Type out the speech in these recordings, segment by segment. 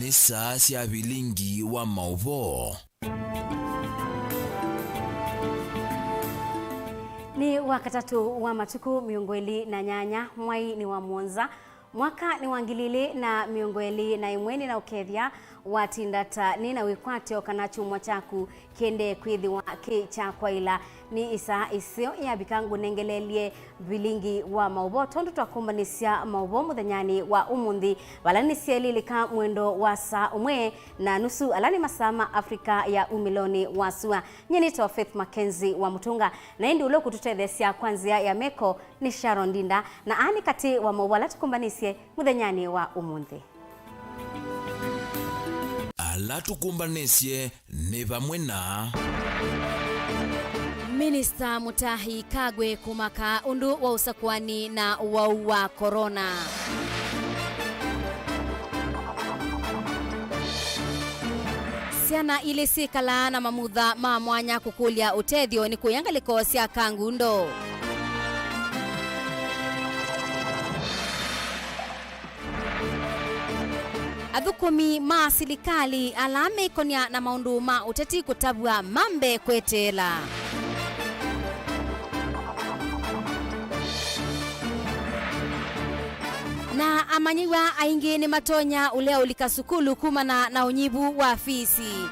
ni saa cia Vilingi wa Mauvoo. Ni wakatatu wa matuku miongweli na nyanya mwai ni wa Mwanza mwaka ni wangilili na miongweli na imweni na ukethia watindata ni na wikwatio kana chumwa chaku kende kwithiwa ki cha kwaila ni isa isio ya bikangu nengelelie Vilingi wa Mauvoo tondu twakumbanisya Mauvoo muthenyani wa umundi balani sielilika mwendo wa saa umwe na nusu alani masama Afrika ya umiloni wa sua nyeni to Faith Mackenzie wa Mutunga na indi ulo kututethesya kwanzia ya meko ni Sharon Dinda na ani kati wa Mauvoo alatukumbanisye muthenyani wa umundi. Alatukumbanisye ni vamwe na Minister Mutahi Kagwe kumaka undu wa usakwani na wa corona. Siana ile sikala na mamutha ma mwanya kukulia utethio ni kuyangaliko sia kangundo. Athukumi ma silikali alame ikonia na maundu ma uteti kutabua mambe kwetela. Na amanyiwa aingi ni matonya uleo ulikasukulu kumana na unyibu wa afisi.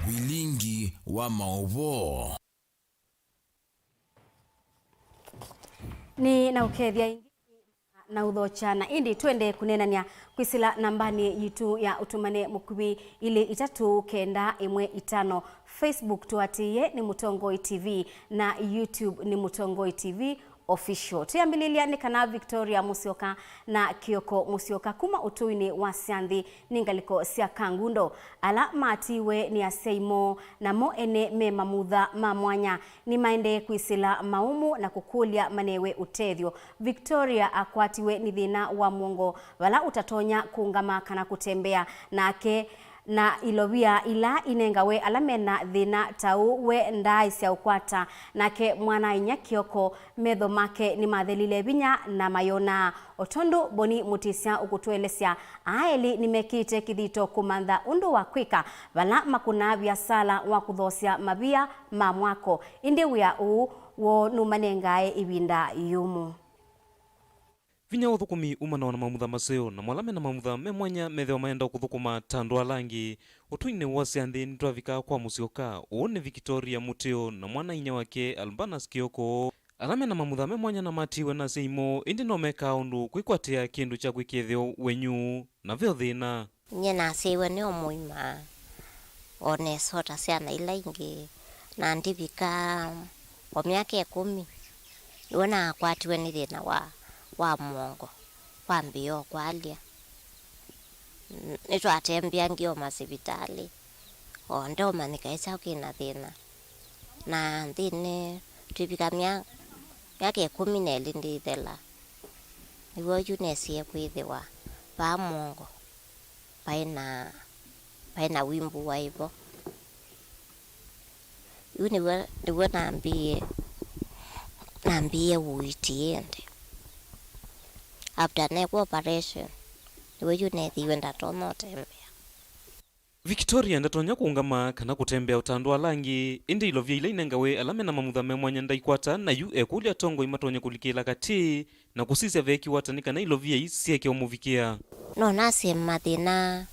Vilingi wa Mauvoo. Ni na ukethia ingi na udhocha na indi twende kunenania kwisila nambani yitu ya utumane mukubi ili 391 Facebook tuatiye ni Mutongoi TV na YouTube ni Mutongoi TV official. Tuyambililia ni kana Victoria Musioka na Kioko Musioka kuma utuini wa Siandhi ningaliko sia kangundo ala matiwe ni aseimo na mo ene me mamutha mamwanya ni maende kwisila maumu na kukulia manewe utethio. Victoria akwatiwe ni thina wa mwongo wala utatonya kuungama kana kutembea nake na ilovia ila inengawe alamena thina tau we ndai sia ukwata nake mwana inya Kioko medho make ni mathelile binya na mayona otondu boni mutisya ukutwelesya aeli nimekite kithito kumantha undu wa kwika vala makuna biasala wa kuthosya mabia ma mwako indi wia u wo numanengae ibinda yumu. Vinya uthukumi umana na mamutha maseo na mwalame na mamutha memwanya metheo maenda kuthukuma tandu alangi utuine wa Siandhi nitwavika kwa Musioka uone Victoria Muteo na mwana inya wake Albanas Kioko alame na mamutha memwanya na matiwe na seimo indi no meka undu kwikwatia kindu cha kwikethio wenyu na vyo thina nyena sewe ni omuima one sota siana ila ingi na ndivika o miaka 10 yona kwatiwe ni thina wa mwongo kwa mbio kwa alia nito atembea ngio masibitali ndo manikaisa ukina thina na ndine tupika miaka 10 ndithela niwo yunesie kwithiwa pa mwongo paina wimbu wa hivyo niwo naambie uitiende after neck operation niwe yunethiwe ndatono tembea. Victoria ndatonya kuungama kana kutembea utandu alangi indi ilovya ila inengawe alame na mamutha memwanya ndaikwata na yu ekulia tongo imatonya kulikila kati na kusisya veki watanika na ilovya isieke umuvikia. No nasi mathina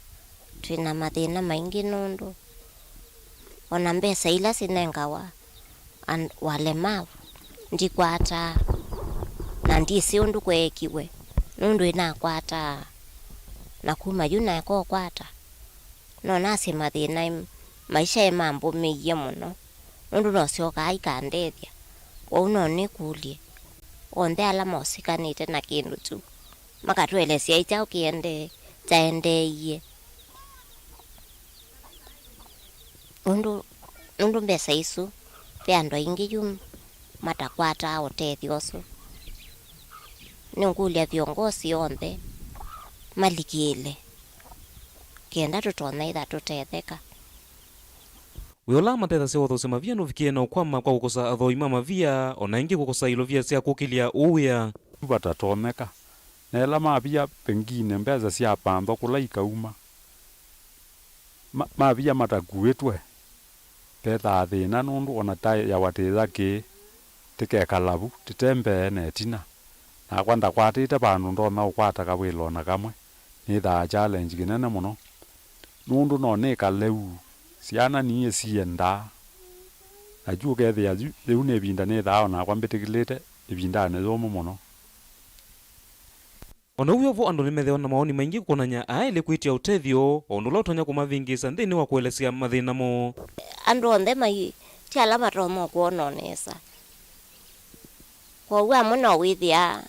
twina mathina maingi nundu ona mbesa ila sinengawa walemavu ndikwata na ndisi undu kwekiwe nundu inakwata na kuma yuna ko kwata no nasi mathina maisha ya mambo meiye muno nundu no sioka aikandethia uno ni kulie onde ala mosikanite na kindu tu makatwelesia icha ukiende taendeye nundu mbesa isu pe ando ingi yum matakwata utethio so ningulia viongozi onde malikile kienda tutona itha tutetheka Wiola matetha se watho sema via no vikie na ukwama kwa kukosa athoima mavia ona ingi kukosa ilovia sia kukilia uya batatomeka nela mapia pengine mbeza cia pantho kula ikauma mapia matakuitwe petha thina nundu ona ta ya watitha ki tikekalavu titembe netina na kwanda kwatite bandu ndona ukwataga wilo na kamwe ni tha challenge kinene muno nundu no ni kaleu ciana nie cienda aju kethia riu ni binda ni thao na kwambitikilite ibindane zomo muno. Ona uyovo andu nimethewa na maoni maingi kuonanya aile kwitia utethio onula utonya kumavingisa nthini wa kuelesea mathina mo andu onthe mai ti ala matomo kuononesa kwa uwa muno withia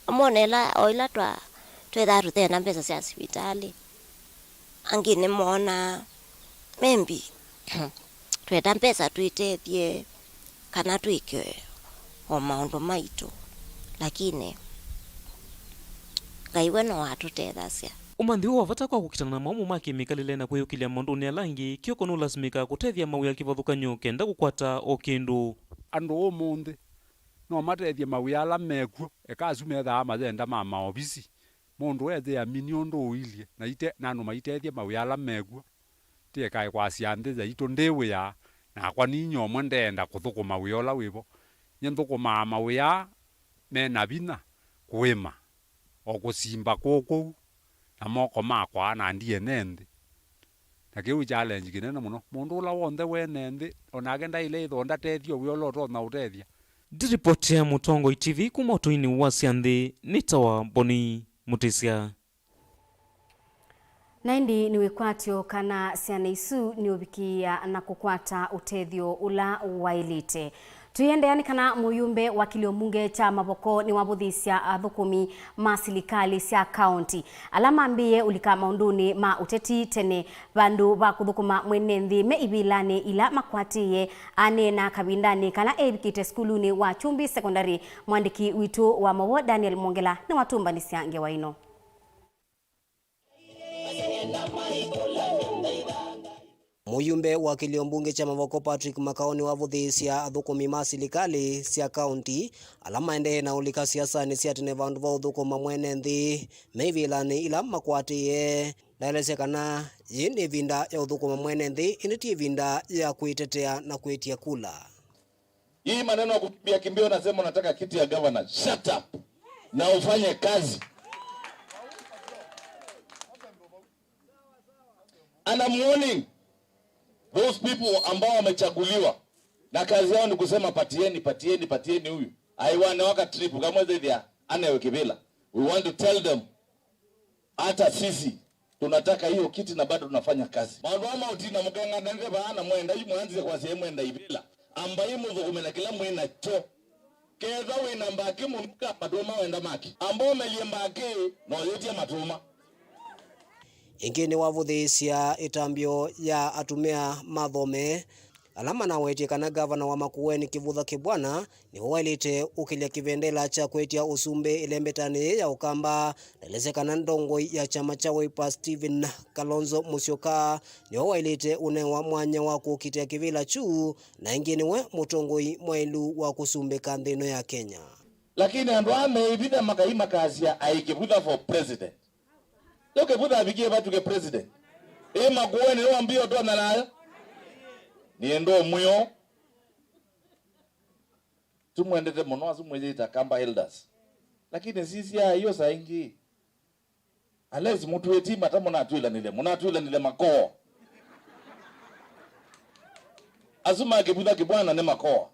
amonela oila twetha tutena mbesa cia sibitali angi ni mona membi tweta mbesa twitethie kana twike o maundu maitu lakini ngaiwe no atutethasya umanthi wa vata kwa kukitana na maumu ma kemikalile na kwiyukilia maunduni alangi kioko nulasimika kutethia mau ya kivathukanyo kenda gukwata o kindu andu umuthi no matethie mau ya ala mekuo ekasu methaa mathenda ma maobisi mundu wethia mini undu uilie na ite nanu maitethie mau ya ala mekuo tiekai kwa cianthi za itu ndiwe ya na kwa ninyo omwe ndenda kuthukuma wiola wivo nyenthukuma mau ya mena bina kuima o kusimba kuku na moko makwa na ndie nendi na kiu challenge kinene muno mundu ula wonthe wene nthi onake ndaile ithonda tethio wiola utona utethia. Ndiripotia Mutongo TV kuma utuini wa cianthi nitawa Boni Mutisia naindi ni wikwatio kana ciana isu ni ubikia na kukwata utethio ula wailite tuyendeani kana muyumbe wa kiliomunge cha mavoko ni wabuthisia athukumi ma silikali cia county alama ambie ulika maunduni ma uteti tene bandu ba kuthukuma mwene nthi me ibilani ila makwatiye ane na kabindani kana ebikite skuluni wa Chumbi Secondary mwandiki witu wa Mauvoo Daniel Mongela ni watumbanisia ngewaino. Muyumbe wa kiliombunge cha Mavoko Patrick Makaoni wavuthisia athukumi ma silikali cia county alama ende na ulika siasa ni cia tene vandu va uthukuma mwene nthi meivilani ila makwatiye ndaelese kana yindi vinda ya uthukuma mwene nthi initi vinda ya kuitetea na kuitia kula. Hii maneno ya kukimbia kimbia unasema unataka kiti ya governor, shut up na ufanye kazi. And I'm warning those people ambao wamechaguliwa na kazi yao ni kusema patieni huyu aiwane waka trip kama zile anawe kibela. We want to tell them hata sisi tunataka hiyo kiti na bado tunafanya kazi. Mambo ama utina mganga ndenge baana mwenda yu mwanze kwa sehemu enda ibela ambaye mudhukume na kila mwena cho keza wina mbaki munuka matuma wenda maki ambao meliembaki no yotia matuma. Ingine wavuthisia itambio ya atumia mathome alama na wetie kana gavana wa Makueni Kivutha Kibwana ni wailite ukilia kivendela cha kwetia usumbe ilembetani ya ukamba nalezekana ndongo ya chama cha Wiper Stephen Kalonzo Musyoka ni wailite unewa mwanya wa kukitia kivila chu na ingine we mutongoi mwailu wa kusumbe kanthino ya Kenya. Lakini andu ameivida makaima kazi ya aikivutha for president. Yoke vuda abikie batu ke president. Makueni no ambio to nalayo. Niendo muyo. Tumwendete muno asumweje itakamba elders. Lakini sisi ya hiyo saa ingi. Unless mtu wetima hata mnatuila nile makoo. Asuma akivutha Kibwana ne makoo.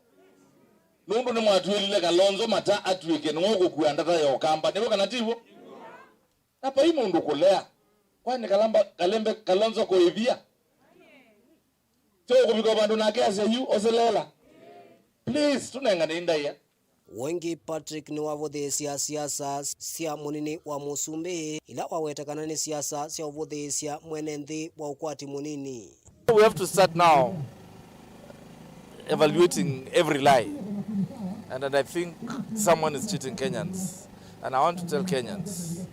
Nundu ni mwatuilile Kalonzo mata atuike ngogo kuandata ya okamba. Niwo kanativo. Hapa hii mundu kulea. Kwani kalembe Kalonzo kuivia. Choko biko bandu na kiasi yu oselela. Please tunengane indaya. Wengi Patrick ni wavuthisia siasa cia munini wa musumbi ila wawetakana ni siasa cia uvuthisia mwene nthi wa ukwati munini. We have to start now evaluating every lie. And I think someone is cheating Kenyans. And I want to tell Kenyans,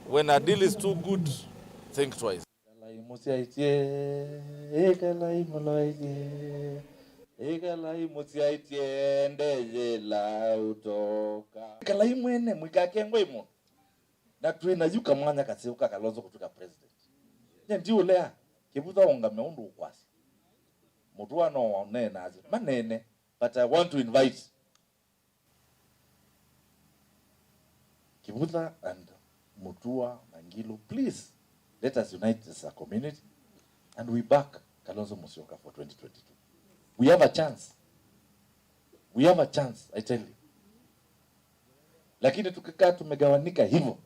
when a deal is too good, think twice. Kalai mwene mwikake ngwemo na tuinayuka mwanya kasiuka Kalonzo kutuka president nye ndio lea kibutha onga meundu ukwasi mutua no one nazi manene. But I want to invite Kibutha and Mutua Mangilo, please let us unite as a community and we back Kalonzo Musyoka for 2022. We have a chance. We have a chance, I tell you. Lakini tukikaa tumegawanika hivyo.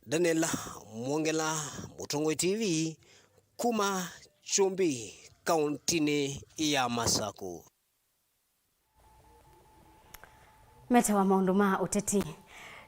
Daniel Mwongela, Mutongwe TV, Kuma Chumbi, kauntini ya Masaku. Meta wa maundu ma uteti.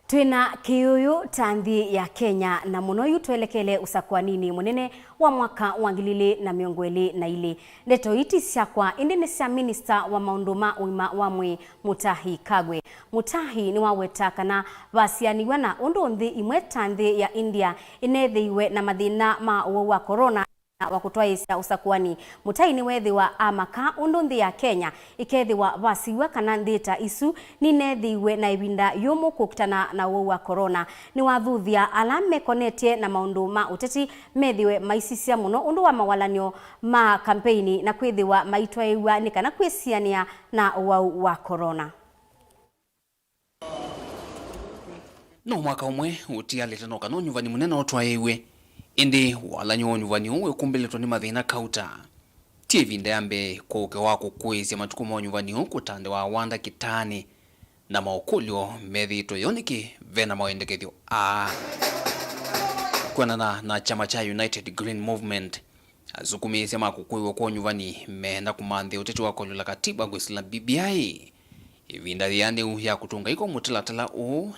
Twina kiuyu tanthi ya Kenya na muno yu tuelekele usakwanini munene wa mwaka wa 2022. Leto iti siakwa indi cia minister wa maundu ma uima wa mwi Mutahi Kagwe. Mutahi ni waweta kana vasianiwa na undu nthi imwe tanthi ya India inethiiwe na mathina ma wa corona wa kutwaisa usakwani. Mutahi ni wethi wa amaka undu nthi ya Kenya ikethiwa vasiwa kana ndita isu ni nethiiwe na ibinda yumu kukutana na wa corona. Ni wathuthia alame konetie na maundu ma uteti methiwe maisisia muno undu wa mawalanio ma kampeni na kwithiwa maitwaiwa ni kana kwisiania na wa corona. No mwaka umwe utialete no kana nyuvani munene otwaiwe indi walanyo nyuvani uwe kumbeletwa ni mathina kauta tivinda yambe koke wako kwezi matuko mo nyuvani ukutande wa wanda kitani na maukulio methito yoniki vena maendekethyo kwanana na chama cha United Green Movement azukumisi makukuiwe kwa nyuvani menda kumanthe uteti wa kolula katiba gwesila BBI ivinda yande ya kutunga iko mutilatala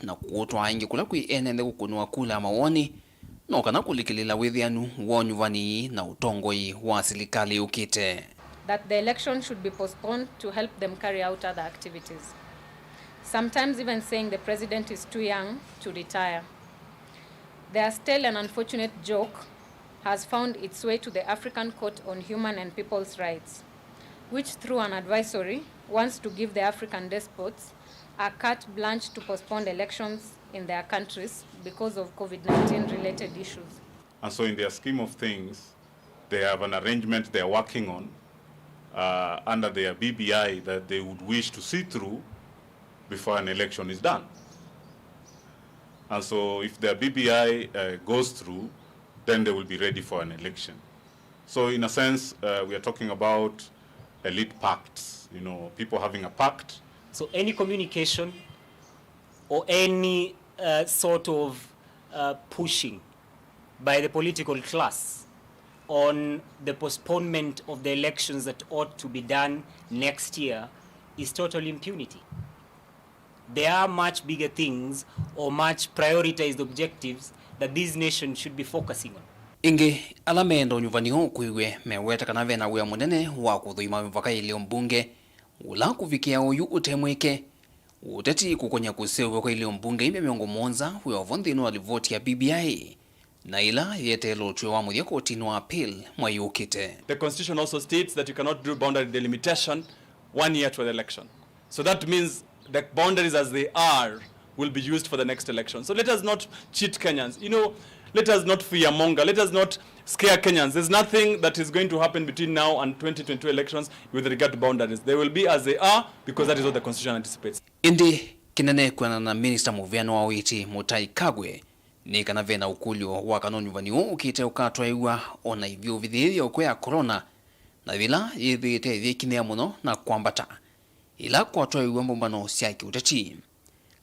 na kuotwa ingi kula kwi enende kukunua kula mawoni no kana kulikilila withianu wa nyuvani na utongoi wa serikali ukite that the election should be postponed to help them carry out other activities, sometimes even saying the president is too young to retire. There are still an unfortunate joke has found its way to the African Court on Human and People's Rights, which through an advisory wants to give the African despots a carte blanche to postpone elections in their countries because of COVID-19 related issues. And so in their scheme of things, they have an arrangement they are working on under their BBI that they would wish to see through before an election is done. And so if their BBI goes through, then they will be ready for an election. So in a sense, we are talking about elite pacts, you know, people having a pact. So any communication or any sort of pushing by the political class on the postponement of the elections that ought to be done next year is total impunity. There are much bigger things or much prioritized objectives that this nation should be focusing on. Inge alamendo nyuvani kuiwe meweta kana vena uya munene wa kuthuima mvaka ilio mbunge ula kufikia uyu utemweke uteti kukonya kusewe kwa ilio mbunge ime miongo monza huyo vondhino walivoti ya BBI na ila yetelo tuwe wa mudia kotinu wa appeal mwa yukite. The constitution also states that you cannot do boundary delimitation 1 year to the election. So that means the boundaries as they are will be used for the next election. So let us not cheat Kenyans. You know, let us not fearmonger. Let us not scare Kenyans. There's nothing that is going to happen between now and 2022 elections with regard to boundaries. They will be as they are because that is what the constitution anticipates. Indi kinene kwa na minister muviano wa witi Mutahi Kagwe ni kana vena ukulio wa kanoni vani ukite ukatwa iwa ona hivyo vidhihio kwa ya corona na vila yithite vikine muno na kwambata ila kwa toa iwa mbano siaki utati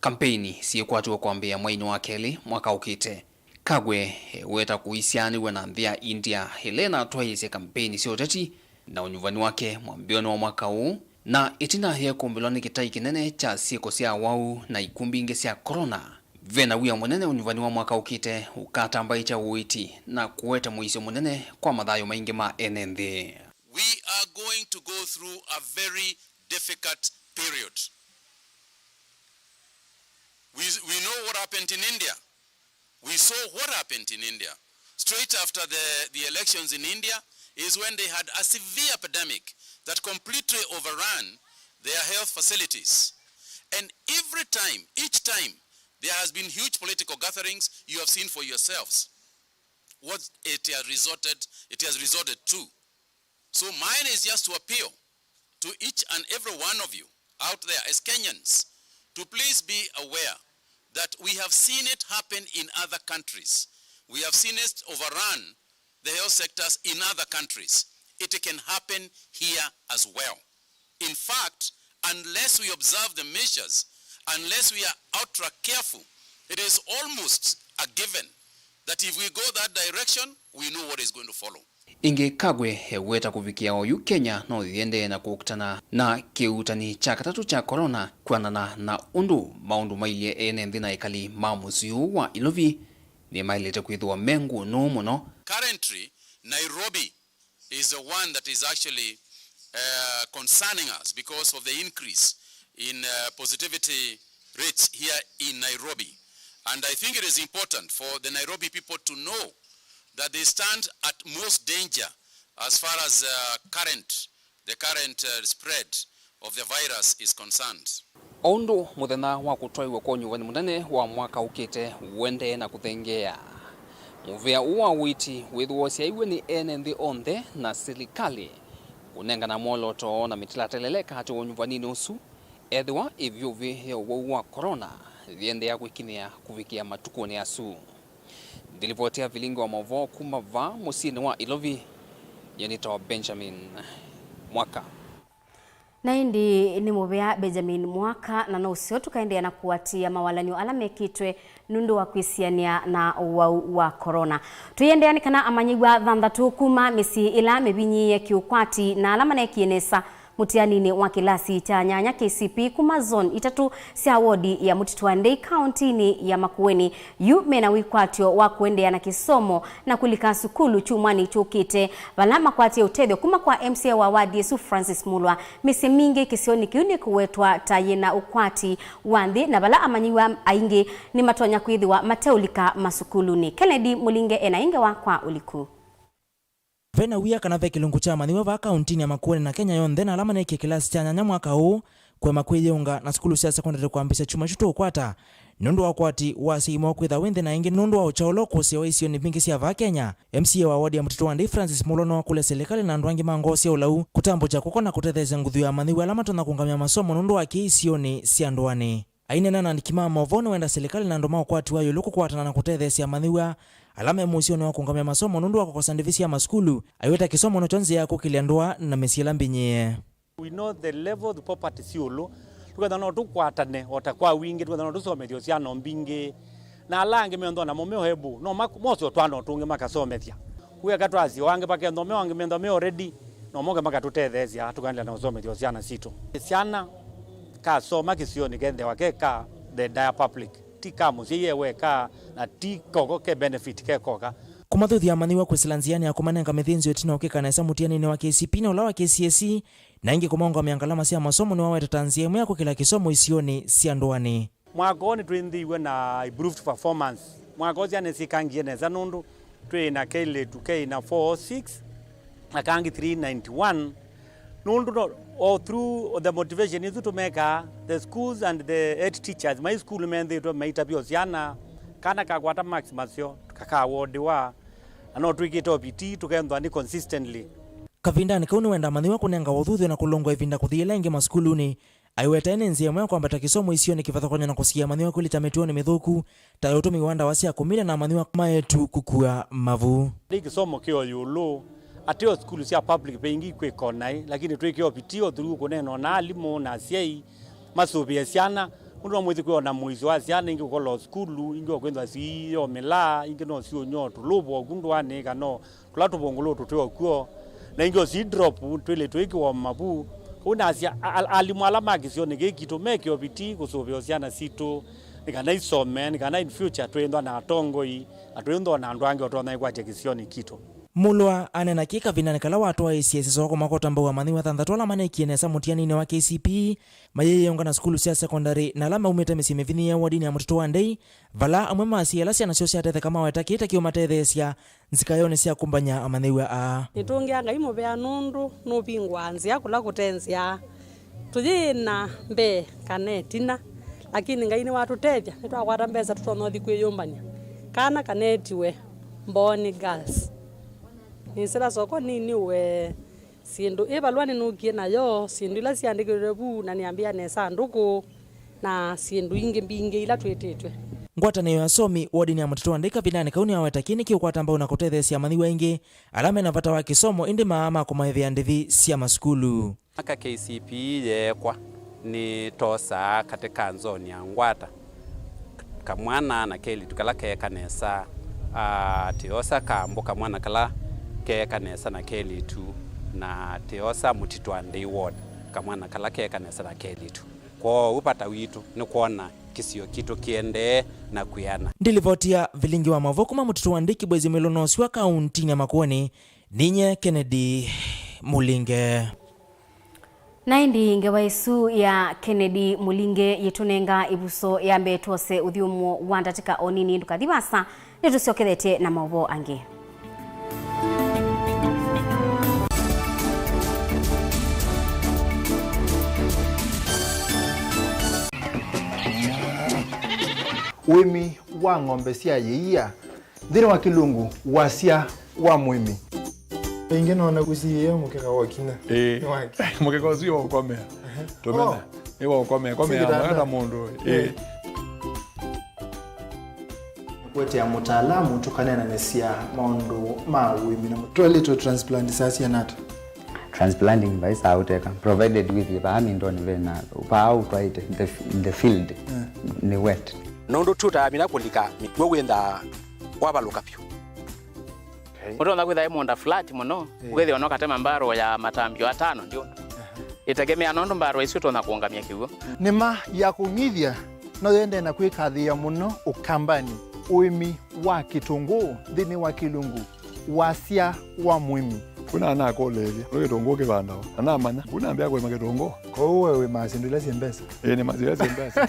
kampeni si kwa tu kwambia mwaini wa keli mwaka ukite Kagwe weta kuisiani wana nthia India Helena twaise kampeni si utati na unyuvani wake mwambiano wa mwaka huu na itina hia kumbiloni kitai kinene cha sieko sia wau na ikumbi inge sia corona vena wia munene unyuvani wa mwaka ukite ukata ambaye cha uiti na kuweta muisio munene kwa madhayo maingi ma NND. We are going to go through a very difficult period. We know what happened in India. We saw what happened in India. Straight after the elections in India is when they had a severe epidemic that completely overran their health facilities. And each time, There has been huge political gatherings. You have seen for yourselves what it has resorted to. So mine is just to appeal to each and every one of you out there as Kenyans to please be aware that we have seen it happen in other countries. We have seen it overrun the health sectors in other countries. It can happen here as well. In fact, unless we observe the measures, unless we are ultra careful, it is almost a given that if we go that direction, we know what is going to follow. Inge Kagwe heweta kufikia oyu Kenya no thiende na kukutana na kiutani cha katatu cha corona kwanana na undu maundu mailie ene nthina ikali mamuziu wa ilovi ni mailete kwithwa mengu no muno. Currently, Nairobi is the one that is actually concerning us because of the increase in positivity rates here in Nairobi. And I think it is important for the Nairobi people to know that they stand at most danger as far as the current spread of the virus is concerned. Ondo muthena wa kutwaiwa kwa nyumbani munene wa mwaka ukite wende na kuthengea. Muvea uwa witi withuosia iwe ni ene nthi onthe na serikali kunenga na moloto na mitilateleleka hati wa nyumbani nusu edwa ivyuvi heo wa corona thiende ya kuikinia kufikia matukuni asu. Ndilipotea Vilingi wa Mauvoo kumava musini wa ilovi yanita Benjamin Mwaka. Na indi ni muvea Benjamin Mwaka na no usio tukaendea na kuatia mawalanio ala mekitwe nundu wa kwisiania na uwau wa corona. Tuyendeani kana amanyigwa thanthatu kuma misi ila mebinyi kiukwati na alama na kienesa mutianini wa kilasi cha nyanya KCP kuma zone itatu sia wodi ya Mutitwandei kauntini ya Makueni yu mena wikwatio wa kuendea na kisomo na kulika sukulu chumwani chukite balama kwati utethyo kuma kwa MCA wa wadi Yesu Francis Mulwa misi mingi kisioni kiuni kuwetwa tayena ukwati wandhi na bala amanyiwa aingi ni matonya kwithiwa mateulika masukuluni. Kennedy Mulinge ena ingewa kwa uliku. Vena wia kana ve kilungu cha mathiwa va kauntini ya Makueni na Kenya yonthe na alama na iki kilasi cha nyanya mwaka huu kwa Makueni unga na skulu cia secondary kwambisha chuma chuto ukwata nundu wa kwati wa siimo kwitha wenthe na ingi nundu wa uchaulo kusia isio ni vingi cia va Kenya. MCA wa wadi ya Mutitwandei Francis Mulwa no kule serikali na ndwangi mango cia ulau kutambo cha kukona kutetheza nguthu ya mathiwa alama tona kungamia masomo nundu wa kiisio ni cia ndwani aine na ndikima Mauvoo wenda serikali na ndoma kwati wa yuluku kwatana na kutetheza mathiwa alama musio ni wakungamia masomo nundu wa kukosa ndivisi ya maskulu aiweta kisomo no chonzi ya kukiliandwa na mesiela mbinye. We know the level of poverty siulu tukatha no tukwatane otakwa wingi tukatha no tusomethio cia no mbingi na alange mendo na momeo hebu no moso twano tunge makasomethia kuya katwazi wange pakendo meo wange mendo meo already no moge makatutethezia tukaendelea na usomethio cia na sito ciana ka soma kisioni kende wakeka the dire public tika musiye weka na tiko ke benefit ke koka kumathuthia mathiwa kwisilanziani ya kumanenga mithinzi otino ukikanesa mutianini wa KCP na ula wa KCSE na ingi kumonga miangalama cia masomo ni waweta tanzia imwe ya kukila kisomo isioni cia ndwani. Mwaka oni twinthiwe na improved performance mwaka ocia nesikangie neza nundu twina kele tuke na 406 na kangi 391 nundu all through the motivation is to make the schools and the head teachers my school men to maita bio ciana kana kakwata maximasio kaka award wa ano twikite OPT tukendwa ni consistently kavinda ni kauni wenda mathiwa kunenga uthuthio na kulongwa ivinda kuthila ingi maskuluni aiweta ene nzia mwe kwambata kisomo isio ni kivathokonya na kusikia mathiwa kulita mituoni mithuku ta utumi wanda wasia kumila na mathiwa maetu kukua mavu kisomo kio yulu atio skulu cia public bengi kwe konai lakini twike opitio through kuneno na alimu na ciai masubia ciana undu mwithi kwe na mwizi wa ciana ingi ukolo skulu ingi okwenda cio mila ingi no cio nyoto lubo gundu ane kano tulatu bongulo tutwa kuo na ingi si drop twile twiki wa mabu una cia alimu alama kisio ni gikito meke opiti kusubia ciana sito nikana isome nikana in future twendwa na atongoi atwendwa na ndwangi otona ikwaje kisio ni kito. Mulwa anena kika vinanekala watu wa ICS soko makotamba wa mathiwa thanthatu ala manekienesa mutianini wa KCP mayeyonga na skulu cia secondary na alama umete misime vinia wadini ya Mutitwandei vala amwe masiela cia nacio ciatete kama wetakite kio matethecia nzikayone cia kumbanya amathiwa a nitungianga imuvea nundu nupingwa nzia kula kutenzia tuyina mbe kanetina lakini ngai ni watutethia nitwakwata mbesa tutonothi kwiyumbania kana kanetiwe mboni girls nisira soko nini we sindu ibalwani nukie nayo sindu ila ciandikirwe bu na niambia ne sanduku na sindu ingi mbingi ila twetetwe ngwatanio ya somi wodini ya mtoto andika vinani kauni ya watakini kiukwata ambao nakutethesia mathi wengi alama na vata wa kisomo indi maama kumaithia ndithi cia maskulu aka KCP yekwa ni tosa katika nzoni ya ngwata kamwana na keli tukala keka nesa tiosa kambo kamwana kala keka nesa na keli tu na tiosa mutitwa ndi ward kamwana kala keka nesa na keli tu kwa upata witu ni kuona kisio kitu kiende na kuyana ndilivotia Vilingi wa Mauvoo kuma mtoto andiki bwezi melonosi wa kaunti ya Makueni ninye Kennedy Mulinge naindi ngewaisu ya Kennedy Mulinge yitunenga ibuso ya mbetose uthiumo wandatika onini ndukathibasa nituciokethete na Mauvoo angi wimi wa ng'ombe cia yiia thini wa kilungu wasia wa mwimi inge nona kusiye mukeka wakina mukeka ucio wokomea tumena ni wokomea hata mundu kwete ya mutaalamu tukanena nesia maundu ma wimi na toilet transplant sasa nata transplanting by sauteka provided with the amindoni vena upau right in the field ni wet nondo tuta mina kulika mikwe wenda wabaluka pyo Muto na kwitha imonda flat muno ugethi ono katema mbaro ya matambio 5 ndio itegemea nondo mbaro icio tona kuongamia kiugo nima ya kungithia no yende na kwikathia muno ukambani uimi wa kitungu thini wa kilungu wasia wa mwimi kuna ana kolelia no kitungu kibanda ana manya kuna ambia kwa kitungu ko wewe masindula simbesa ni mazira simbesa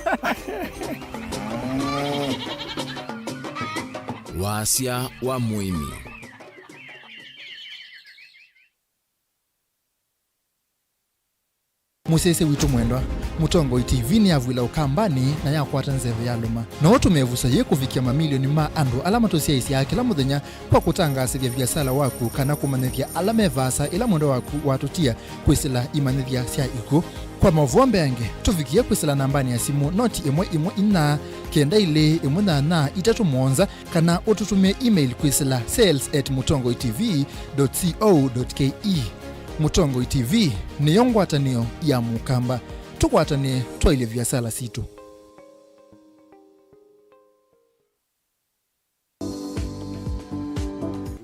wasia wa mwimi musese witu mwendwa mutongo TV ni avwila ukambani na yakwata nzeve ya luma na otumevusa ye kuvikia mamilioni ma andu alama tosia isi ya kila muthenya kwa kutangasithia biasala waku kana kumanithia alama evasa ila mwendo waku watutia kwisila imanithia sia iku kwa Mauvoo mbeange tuvikie kwisila nambani ya simu noti imwe ina kenda ile imwe na itatu monza kana ututumie email kwisila sales@mutongotv.co.ke Mutongo TV ni yongwatanio ya mukamba tukwatanie twaile biasala situ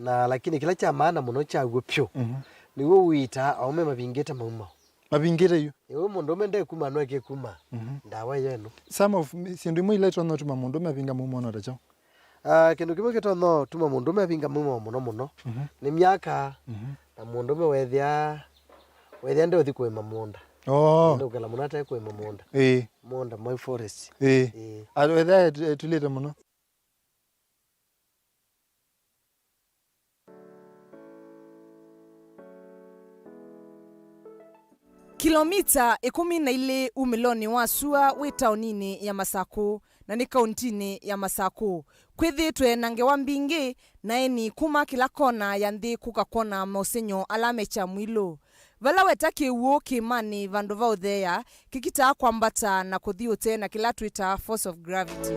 na lakini kila cha maana muno cha gupyo ni wo wita aume mabingeta mauma mabingeta yo ewe mundu mende kuma no ke kuma ndawa yenu some of sindu mu ile tono tuma mundu mabinga mumo no tacho kindu kimwe kitono tuma mundu mabinga mumo muno ni miaka na mundu mewethia ndio thikwe mamunda ndio kala munata kwe mamunda munda my forest alwetha tulite muno Kilomita 12 umiloni wa sua wi taunini ya Masako na ni kauntini ya Masako kwithitwe na ngewa mbingi na eni kuma kila kona ya nthi kukakona mosenyo alame cha mwilo vala weta kiwuo kimani vandu va uthea kikita kwambata na kuthiute na kila Twitter force of gravity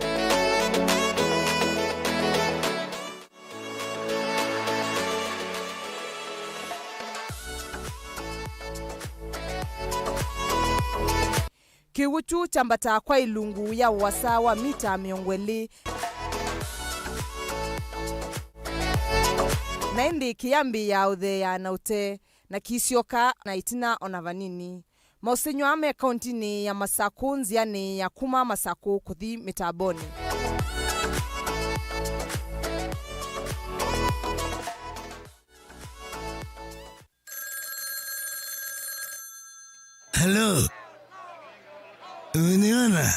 kiwuchu chambata kwa ilungu ya wasa wa mita 200 na indi kiambi ya uthea na ute na kisioka na itina onavanini mausenyo ame kauntini ya Masako nziani ya kuma Masako kuthi mitaboni Hello. Uniona?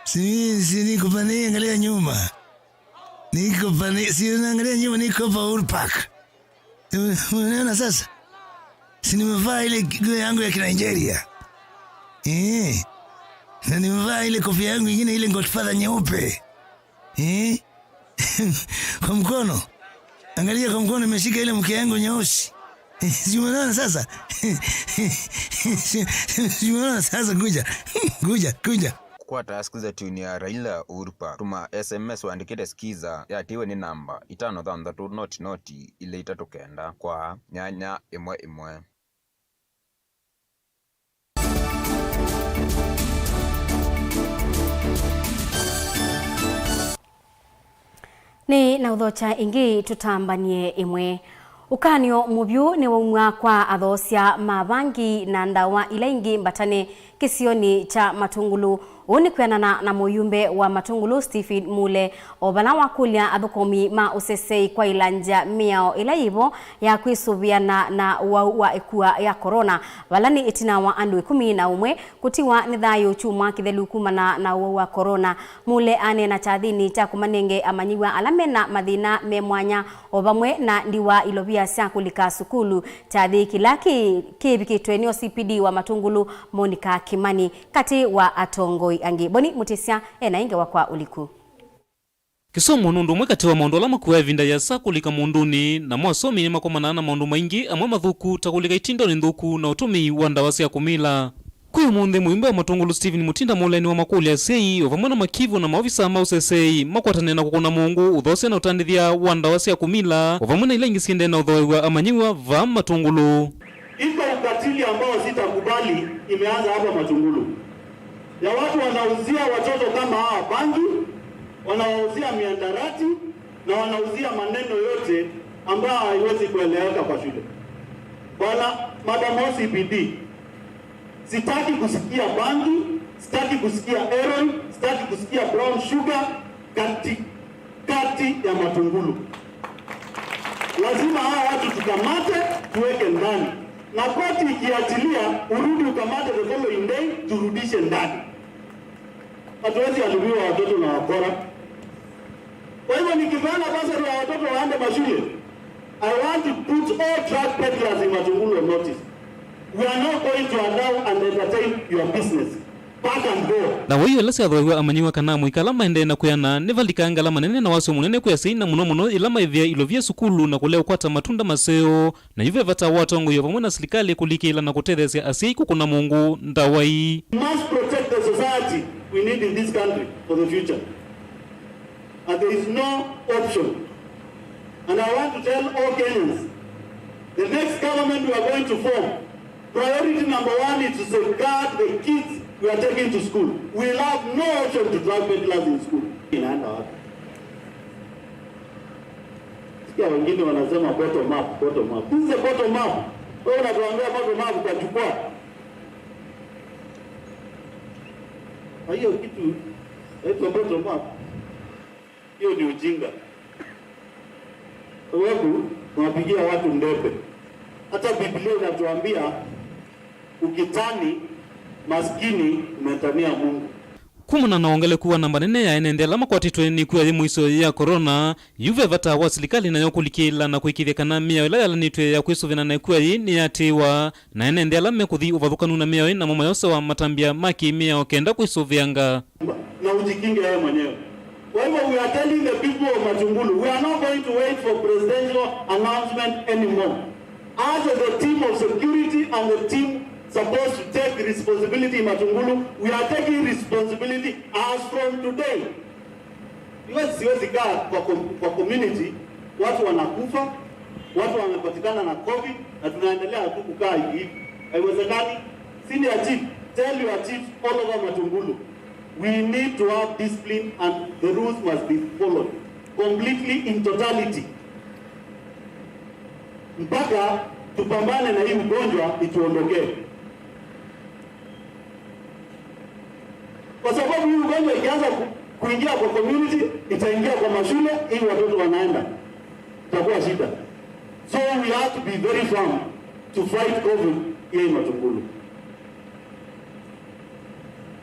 Si niko pale angalia nyuma. Niko pale si unaangalia nyuma niko pa Uhuru Park. Uniona sasa? Si nimevaa ile nguo yangu ya Nigeria. Na nimevaa ile kofia yangu nyingine ile Godfather nyeupe. Kwa mkono. Angalia kwa mkono nimeshika ile mke yangu nyeusi. Si umeona sasa? Si umeona sasa kuja. Kwa taskiza tuni ya Raila Uhuru Park. Tuma SMS waandikite skiza ya tiwe ni namba 533 ile itatokenda kwa nyanya imwe. Ni na uthocha ingi tutambanie imwe. Ukanio mubyu ni waumwa kwa athosia mabangi na ndawa ila ingi mbatane kisioni cha Matungulu. Uni kwenana na muyumbe wa Matungulu Stephen Mule obala wakulia athukomi ma usesei kwa ilanja miao ila ivo ya kwisubiana na wa ekua ya corona. Walani itina wa andu 11 kutiwa nithayo chuma kithelu kumana na wa corona. Mule ane na chathini cha kumanenge amanyiwa alamena mathina memwanya obamwe na ndiwa ilobia sia kulika sukulu chathi kilaki kibikitwe ni CPD wa Matungulu Monica Kimani kati wa atongoi angi boni mutisia ena inge wakwa uliku Kisomo nundu mwekati wa maundu alama kuwa vinda ya sakulika munduni na mwasomi ni makomana na maundu maingi amwa mathuku takulika itindo ni nthuku na utumi wa ndawa cia kumila. Kuyu munde muimbe wa Matungulu Stephen Mutinda Muleni wa makuli ya sei ovamwe na makivu na maofisa mausesei makwatane na kukuna Mungu uthose na utandithia wa ndawa cia kumila ovamwe na ila ingi siende na uthoewa amanyiwa va Matungulu. Iko ukatili ambao sitakubali imeanza hapa Matungulu. Ya watu wanauzia watoto kama hawa bangi, wanauzia miandarati na wanauzia maneno yote ambayo haiwezi kueleweka kwa shule. Bwana Madam CPD, sitaki kusikia bangi, sitaki kusikia heroin, sitaki kusikia brown sugar kati ya Matungulu. Lazima hawa watu tukamate, tuweke ndani. Na koti ikiachilia, urudi ukamate the following day, turudishe ndani. Hatuwezi alubiwa watoto na wakora. Kwa hivyo nikipeana basari ya watoto waende mashule, I want to put all drug peddlers in Matungulu on notice. We are not going to allow and entertain your business. Back and go. Na wayo lasi athoewa amanyiwa kana muikala maende na kuyana nivalika ngala manene na waso munene kuya seina muno ilama ivya ilovya sukulu na kulea kwata matunda maseo na yuve vata watongo yo pamwe na serikali kulikila na kutethesia asii kukuna Mungu ndawai. We must protect the society we need in this country for the future. And there is no option. And I want to tell all Kenyans, the next government we are going to form, priority number 1 is to safeguard the kids we are taking to school. We will have no option to drug peddlers in school. Inaenda wapi? Sikia wengine wanasema bottom up. This is a bottom up. Wewe unatuambia bottom up kwa jukwaa. Kwa hiyo kitu haiko bottom up. Hiyo ni ujinga. Sababu tunapigia watu ndepe. Hata Biblia inatuambia ukitani maskini umetania Mungu. Kumuna naongele kuwa namba nene ya enendela makwatitwe ni kuya mwiso ya corona yuve vata wa serikali na yokulikila na kuikithekana mia ila yalanitwe ya kwisuvina na kuya ni yatiwa na enendela mekuthi uvathukanu na mia na mama yose wa matambia maki mia okenda kwisuvianga na ujikinge wewe mwenyewe. Kwa hivyo we are telling the people of Matungulu, we are not going to wait for presidential announcement anymore. As the team of security and the team supposed to take responsibility in Matungulu, we are taking responsibility as from today. Siwezi kaa kwa community, watu wanakufa, watu wamepatikana na COVID, na tunaendelea tu kukaa hivi. Haiwezekani. Senior chief, tell your chiefs all over Matungulu, we need to have discipline and the rules must be followed completely in totality. Mpaka tupambane na hii ugonjwa ituondokee. Kwa sababu hii ugonjwa ikianza kuingia kwa community, itaingia kwa mashule, hii watoto wanaenda. Itakuwa shida. So we have to be very firm to fight COVID here in Matungulu.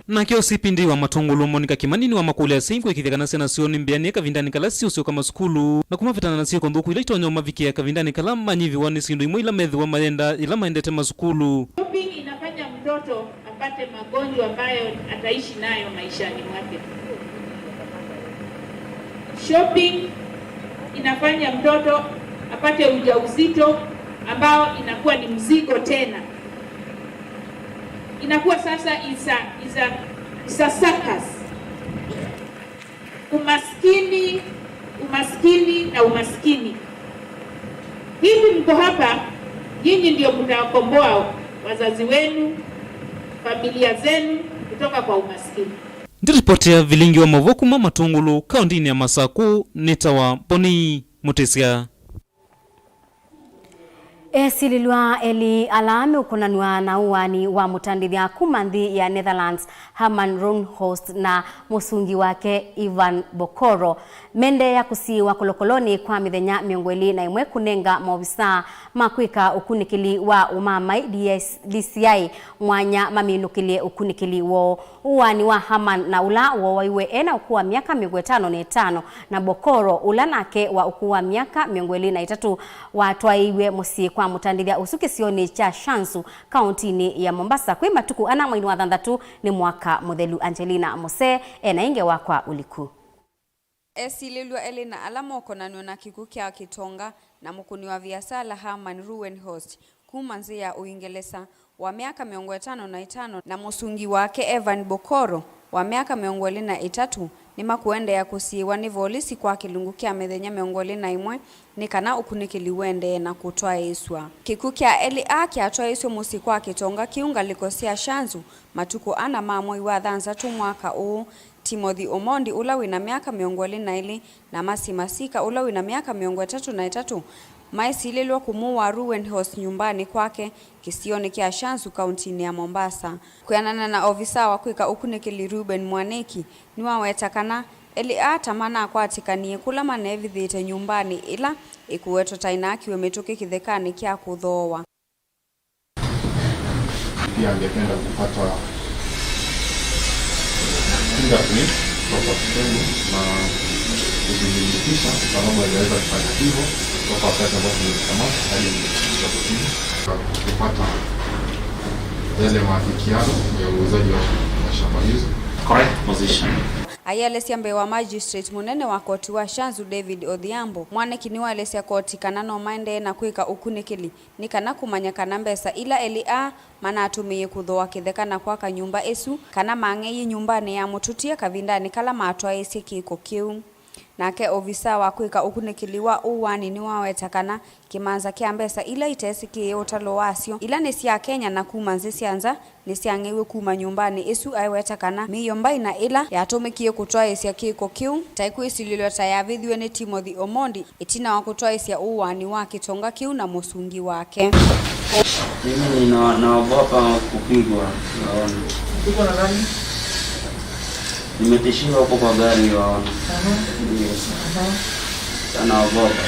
Na kio sipindi wa Matungulu Monica Kimani wa makule ya singu ikithekana sena sioni mbiani kavindani kala sio kama skulu na kumafitana na sio kondhuku ila itonyo maviki ya kavindani kala manyivi wani sindu imwe ila medhi wa maenda ila maendete maskulu. Shopping inafanya mtoto asipate magonjwa ambayo ataishi nayo maishani mwake. Shopping inafanya mtoto apate ujauzito ambao inakuwa ni mzigo tena. Inakuwa sasa isa circus. Umaskini na umaskini. Hivi mko hapa, nyinyi ndio mtawakomboa wazazi wenu, familia zenu kutoka kwa umaskini. Ndiripotia Vilingi wa Mauvoo kuma Matungulu, kaunti ya Masaku, nitawa Boni Mutesia. Esililwa eli alame ukonanwa na uwani wa mutandithia kumanthi ya Netherlands Herman Ronhost na musungi wake Ivan Bokoro mende ya kusiwa kolokoloni kwa mithenya miongweli na imwe kunenga maofisa makwika ukunikili wa umamai DCI mwanya maminukilie ukunikili wo uwani wa Herman na ula wo waiwe ena ukuwa miaka 55 na Bokoro ula nake wa ukuwa miaka miongweli na 3 watwaiwe musi kwa mutandithia usukisioni cha Shanzu kauntini ya Mombasa kwi matuku ana mwaini wa thanthatu ni mwaka muthelu. Angelina Mose ena inge wakwa uliku. Esililwa Elena alamoko na kiku kya Kitonga na mukuni wa biashara Herman Ronhost kumanzi ya Uingereza wa miaka 55 na musungi wake Evan Bokoro wa miaka 23 ni makuende ya kusiwa ni volisi kwa kilungu kya methenya 21 ni kana ukunikili wende na kutwa iswa kiku kya LA kya atwa iswa musi kwa Kitonga kiunga likosia Shanzu matuku ana mamoi wa thanthatu mwaka u Timothy Omondi ula wina miaka 22 na Masi Masika ula wina miaka 33 maisililwa kumuwa Ronhost nyumbani kwake kisioni kya Shanzu kauntini ya Mombasa. Kuyanana na ofisa wa kwika ukunikili Ruben Mwaneki niwa wetakana LA tamana akwatikanie kula manevithite nyumbani ila ikuweto taina akiwe mituki kithekani kya kuthowa. Pia angependa kupata fingerprint kutoka kwenu na kudhibitisha sababu aliweza kufanya hivyo kutoka wakati ambapo tulikamata hadi kupata yale maafikiano ya uuzaji wa shamba hizo. Correct position. Ayalesia mbewa magistrate munene wa koti wa Shanzu David Odhiambo mwaneki ni walesia koti kana no maende na kwika ukunikili ni kana kumanya kana mbesa ila LA mana atumiye kuthoa kithekana kwa kanyumba esu kana mang'ei nyumbani ya mututia kavindani kala matwa esi kiko kiu nake ofisa wa kwika ukunikiliwa uwani ni wawetakana kimanza kya mbesa ila itesiki utalo wasio ila ni sia Kenya na kumanzi sianza ni siangewe kuma nyumbani esu aiwetakana miyomba ina ila yatumikie kutwa esi kiko kiu taiku isililwa tayavithwe ni Timothy Omondi itina wa kutwa esi uwani wa Kitonga kiu na musungi wake. Mimi naogopa kupigwa. Kupigwa na nani? Nimetishiwa huko kwa gari waona. Sana ogopa.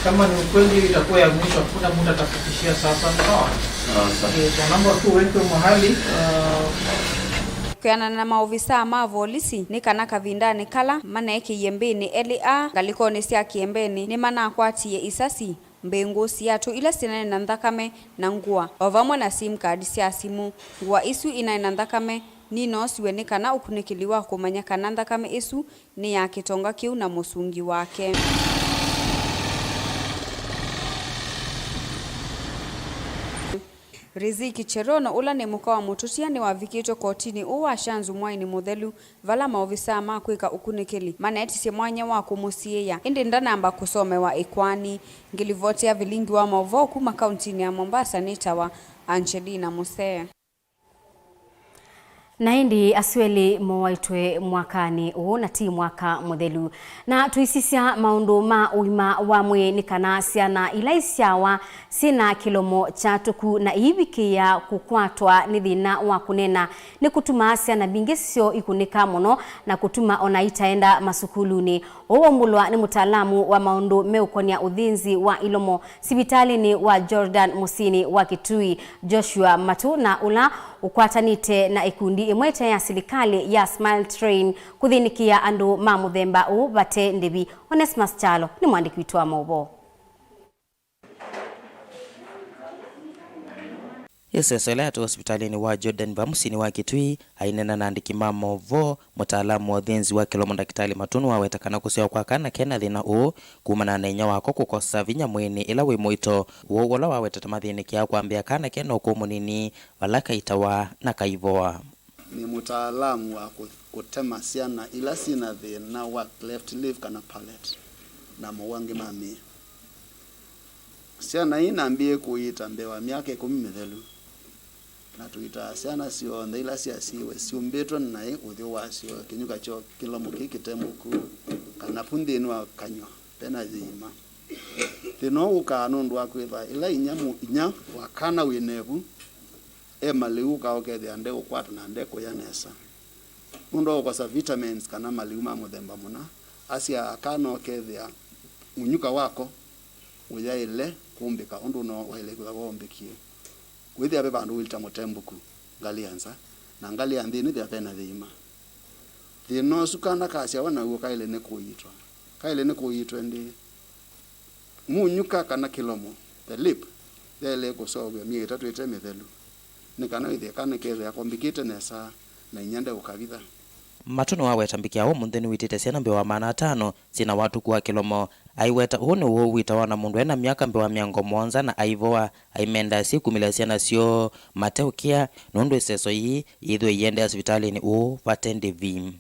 Kama ni ukweli itakuwa ya mwisho, hakuna mtu atakutishia sasa. Sawa. Sawa. Naomba tu uweke mahali Kuyana na maofisa ma volisi ni kana kavindani kala mana eki yembeni LA galikoni sia kiembeni ni mana akwatiye isasi mbengo siatu ila sinane na nthakame na ngua ovamwe na sim card sia simu ngua isu ina na nthakame nino siwe kana ukunikiliwa kumanya kana nthakame isu ni ya Kitonga kiu na musungi wake. Riziki Cherono ula ni muka wa mututia ni wavikito kotini uwa Shanzu mwaini muthelu vala maofisa makwika ukunikili maneti si mwanya wa kumusiya indi ndanamba kusome wa ikwani ngilivotea Vilingi wa Mauvoo kuma kauntini ya Mombasa nitawa Angelina Mose. Na hindi asweli mwaitwe mwakani huu na ti mwaka muthelu na tuisisia maundu ma uima wa mwe ni kana siana ila isiawa sina kilomo cha tuku na ibiki ya kukwatwa ni thina wa kunena ni kutuma siana bingesio ikunika muno na kutuma ona itaenda masukuluni. Mulwa ni mutaalamu wa maundu meukonia udhinzi wa ilomo sibitali ni wa Jordan Musini wa Kitui Joshua Matu na ula ukwatanite na ikundi imwete ya serikali ya Smile Train kuthinikia andu mamuthemba u bate ndebi. Onesmus Chalo ni mwandiki wetu wa Mauvoo. Isesele atu hospitalini wa Jordan Vamusini wa Kitui ainena na andiki Mauvoo mutaalamu wa thenzi wa kilomo ndakitali matunu wawetakana kuseo kwa kana kena thina u kumana na inya wako kukosa vinya mwini ila wi mwito wola wawetata mathini kia kwambia kana kena ukumunini walaka itawa na kaivoa. Ni mutaalamu wa kutema siana ila sina thina wa left leaf kana palate na mwangi mami siana ina ambie kuita mbewa miaka 10 mithelu na tuita siana sio ndila siasiwe siumbetwa naye uthio wasio kinyuka cho kilomo kikitemuku kana pundi wa kanywa pena zima thino ukano ndo akwitha ila inya wakana winevu maliu ka okethia nde ukwata na nde kuyanesa mundo ukosa vitamins kana maliu ma muthemba muna asia akano okethia unyuka wako uya ile kumbika undu no wile kwa wombikie kwithi abe bandu wilta mutembuku ngalianza na ngalianthi ni thia pena thima thino sukana kasia wana uo kaile ne kuitwa ndi munyuka kana kilomo the lip thele kusoga mi 3 itemethelu nikana ithe kana keza ya kombikite nesa na inyande ukavitha matono wawetambikia wo muntheni witite ciana mbewa mana 5 sina watu kwa kilomo aiweta une wo wita wana mundu ena miaka mbewa 700 na aivoa aimenda sikumila ciana cio mateukia nundu iseso yi ithwe yende hospitalini u patende vim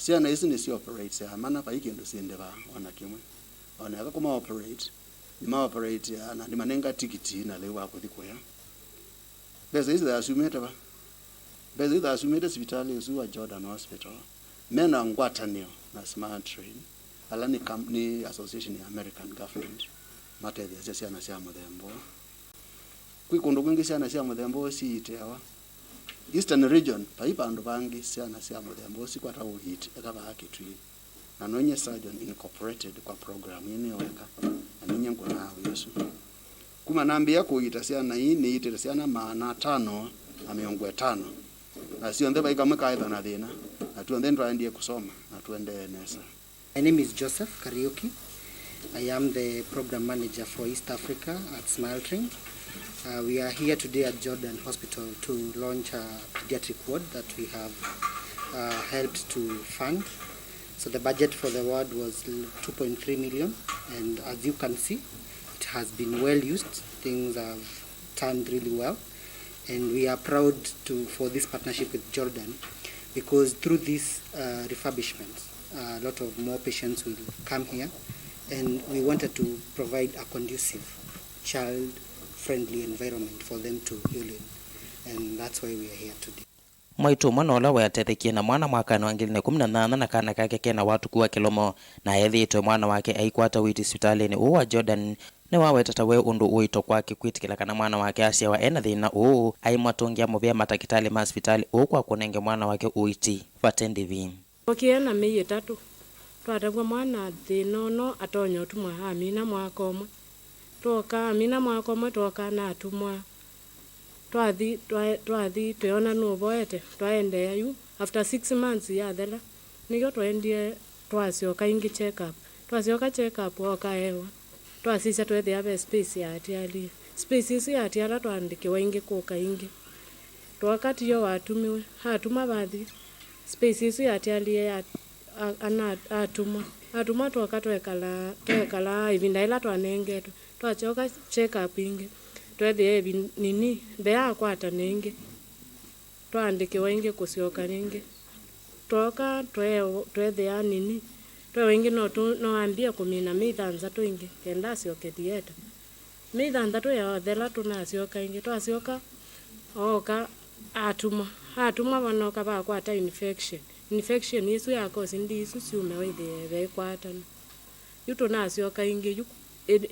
ciana isi ni si operate ya mana pa ikindu sindeva ona kimwe ona aka kuma operate ni ma operate ya na manenga tikiti na lewa kuthikoya beza isi da asumeta ba beza isi da asumeta hospitali usuwa Jordan Hospital mena ngwatanio na smart train ala ni association ya American government mate ya ciana cia muthembo kwikundu kwingi ciana cia muthembo ciitewa Eastern region paipa andu bangi ciana cia muthembo cikwata uhit ekaba Kitui na nonye surgeon incorporated kwa program ine weka na ninye ngona Yesu kuma nambia kuita ciana hii ni itire ciana maana 5 na 50 na sio ndeba ikamwe kaitha na thina na tuende ndwaendie kusoma na tuende nesa. My name is Joseph Karaoke. I am the program manager for East Africa at Smiletrain. We are here today at Jordan Hospital to launch a pediatric ward that we have helped to fund. So the budget for the ward was 2.3 million, and as you can see, it has been well used. Things have turned really well, and we are proud for this partnership with Jordan, because through this refurbishment, a lot of more patients will come here, and we wanted to provide a conducive, child-friendly environment for them to heal in, and that's why we are here today. Mwaitu mwana ola weatethekie na mwana mwaka wa 2018 na kana kake kena watu kuwa kilomo na ethitwe mwana wake aikwata witi hospitalini uwa Jordan ne wawetata we undu uito kwake kwitikila kana mwana wake asia wa ena thina uu aimatungia muvia matakitali ma hospitali kwa kunenge mwana wake uiti vatendi vi okiena meye 3 twatagwa mwana thina no atonyo tumwa amina mwaka omwe toka amina mwaka omwe toka na atumwa twathi tuyona no boete twaende ayu after 6 months ya thela nigo twendie twasioka ingi check up okaewa twasisa twethe ave space ya atiali space isi ya atiala twandikiwa ingi kuka ingi twakati yo watumiwe hatuma bathi space isi ya atiali ya ana atuma twekala ivinda ila twanengetwe twachoka check up ingi twethe nini bea kwata ningi twandikiwa ingi kusioka ningi twoka twethe nini wengi no ambia kumina mithanza twingi kenda sioke dieta mithanza tu ya thela tunasioka ingi twasioka oka atuma wanoka ba kwata infection isu ya cause ndi isu siume withe be kwatana yuto nasioka ingi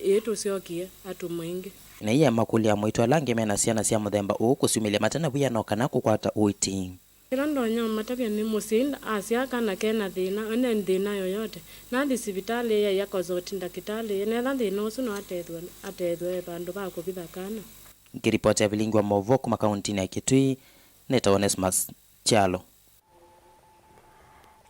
eto siokie atuma ingi na iya makulia mwito alange mena ciana cia muthemba kusumilia matana buya no kana kukwata uiti Kirondo nyoma tabia ni musinda asia kana kena thina ene thina yoyote na ndi sibitali ya yako zote ndakitali ne thina usu no atethwe bandu ba kubitha kana ngiripoti ya Vilingi wa Mauvoo kuma kaunti ya Kitui neta Onesmus Chalo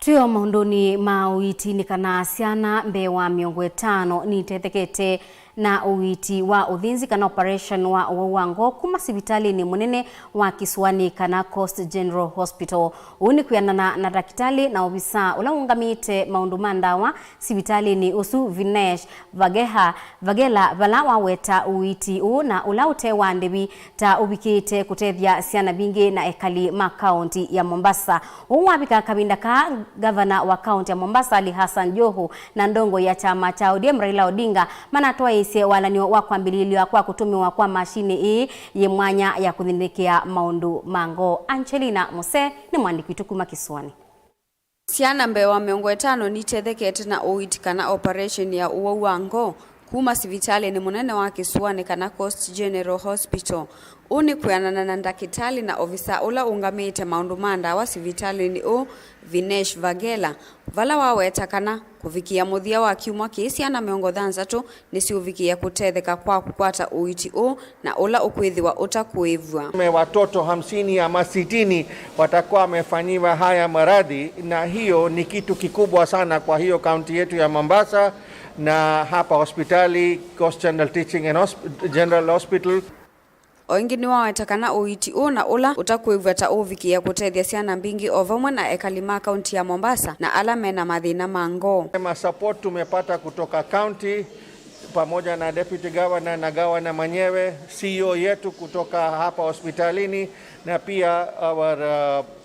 Tuyo maunduni mauitini kana ciana mbewa 50 ni tethekete na uwiti wa uthinzi kana operation wa wango kuma sibitali ni munene wa Kisuani kana Coast General Hospital. Uni kuyanana na daktari na obisa ula ungamite maundu mandawa sibitali ni usu Vinesh Vagela vala weta uwiti na ula utewa ndebi ta ubikite kutethia siana bingi na ekali ma county ya Mombasa. Uwabika kabinda ka governor wa county ya Mombasa Ali Hassan Joho na ndongo ya chama cha ODM Raila Odinga manatoa ise walani wa kwambililiwa kwa kutumiwa kwa mashine hii ye mwanya ya kuthindikia maundu mango. Angelina Muse ni mwandiki tukuma Kisuani. Siana mbewa 50 ni tethekete na uitikana operation ya wango kuma sivitali ni munene wa Kisuani kana Coast General Hospital. Uni kuyanana na ndakitali na ofisa ula ungamite maundu manda wa sivitali ni Vinesh Vagela vala waweta kana kuvikia muthia wa kiumwa kisi ana miongo thanzatu nisi uvikia kutetheka kwa kukwata uiti na ula ukwithiwa utakuivwa. Watoto 50 ama 60 watakuwa wamefanyiwa haya maradhi, na hiyo ni kitu kikubwa sana kwa hiyo kaunti yetu ya Mombasa na hapa hospitali Coast General Hospital. Oingini wawetakana uiti na ula utakuivwa ta uvikia kutethia siana mbingi ovamwe na ekalima kaunti ya Mombasa na alame na mathina mango. Support tumepata kutoka county pamoja na deputy governor na governor mwenyewe, CEO yetu kutoka hapa hospitalini na pia our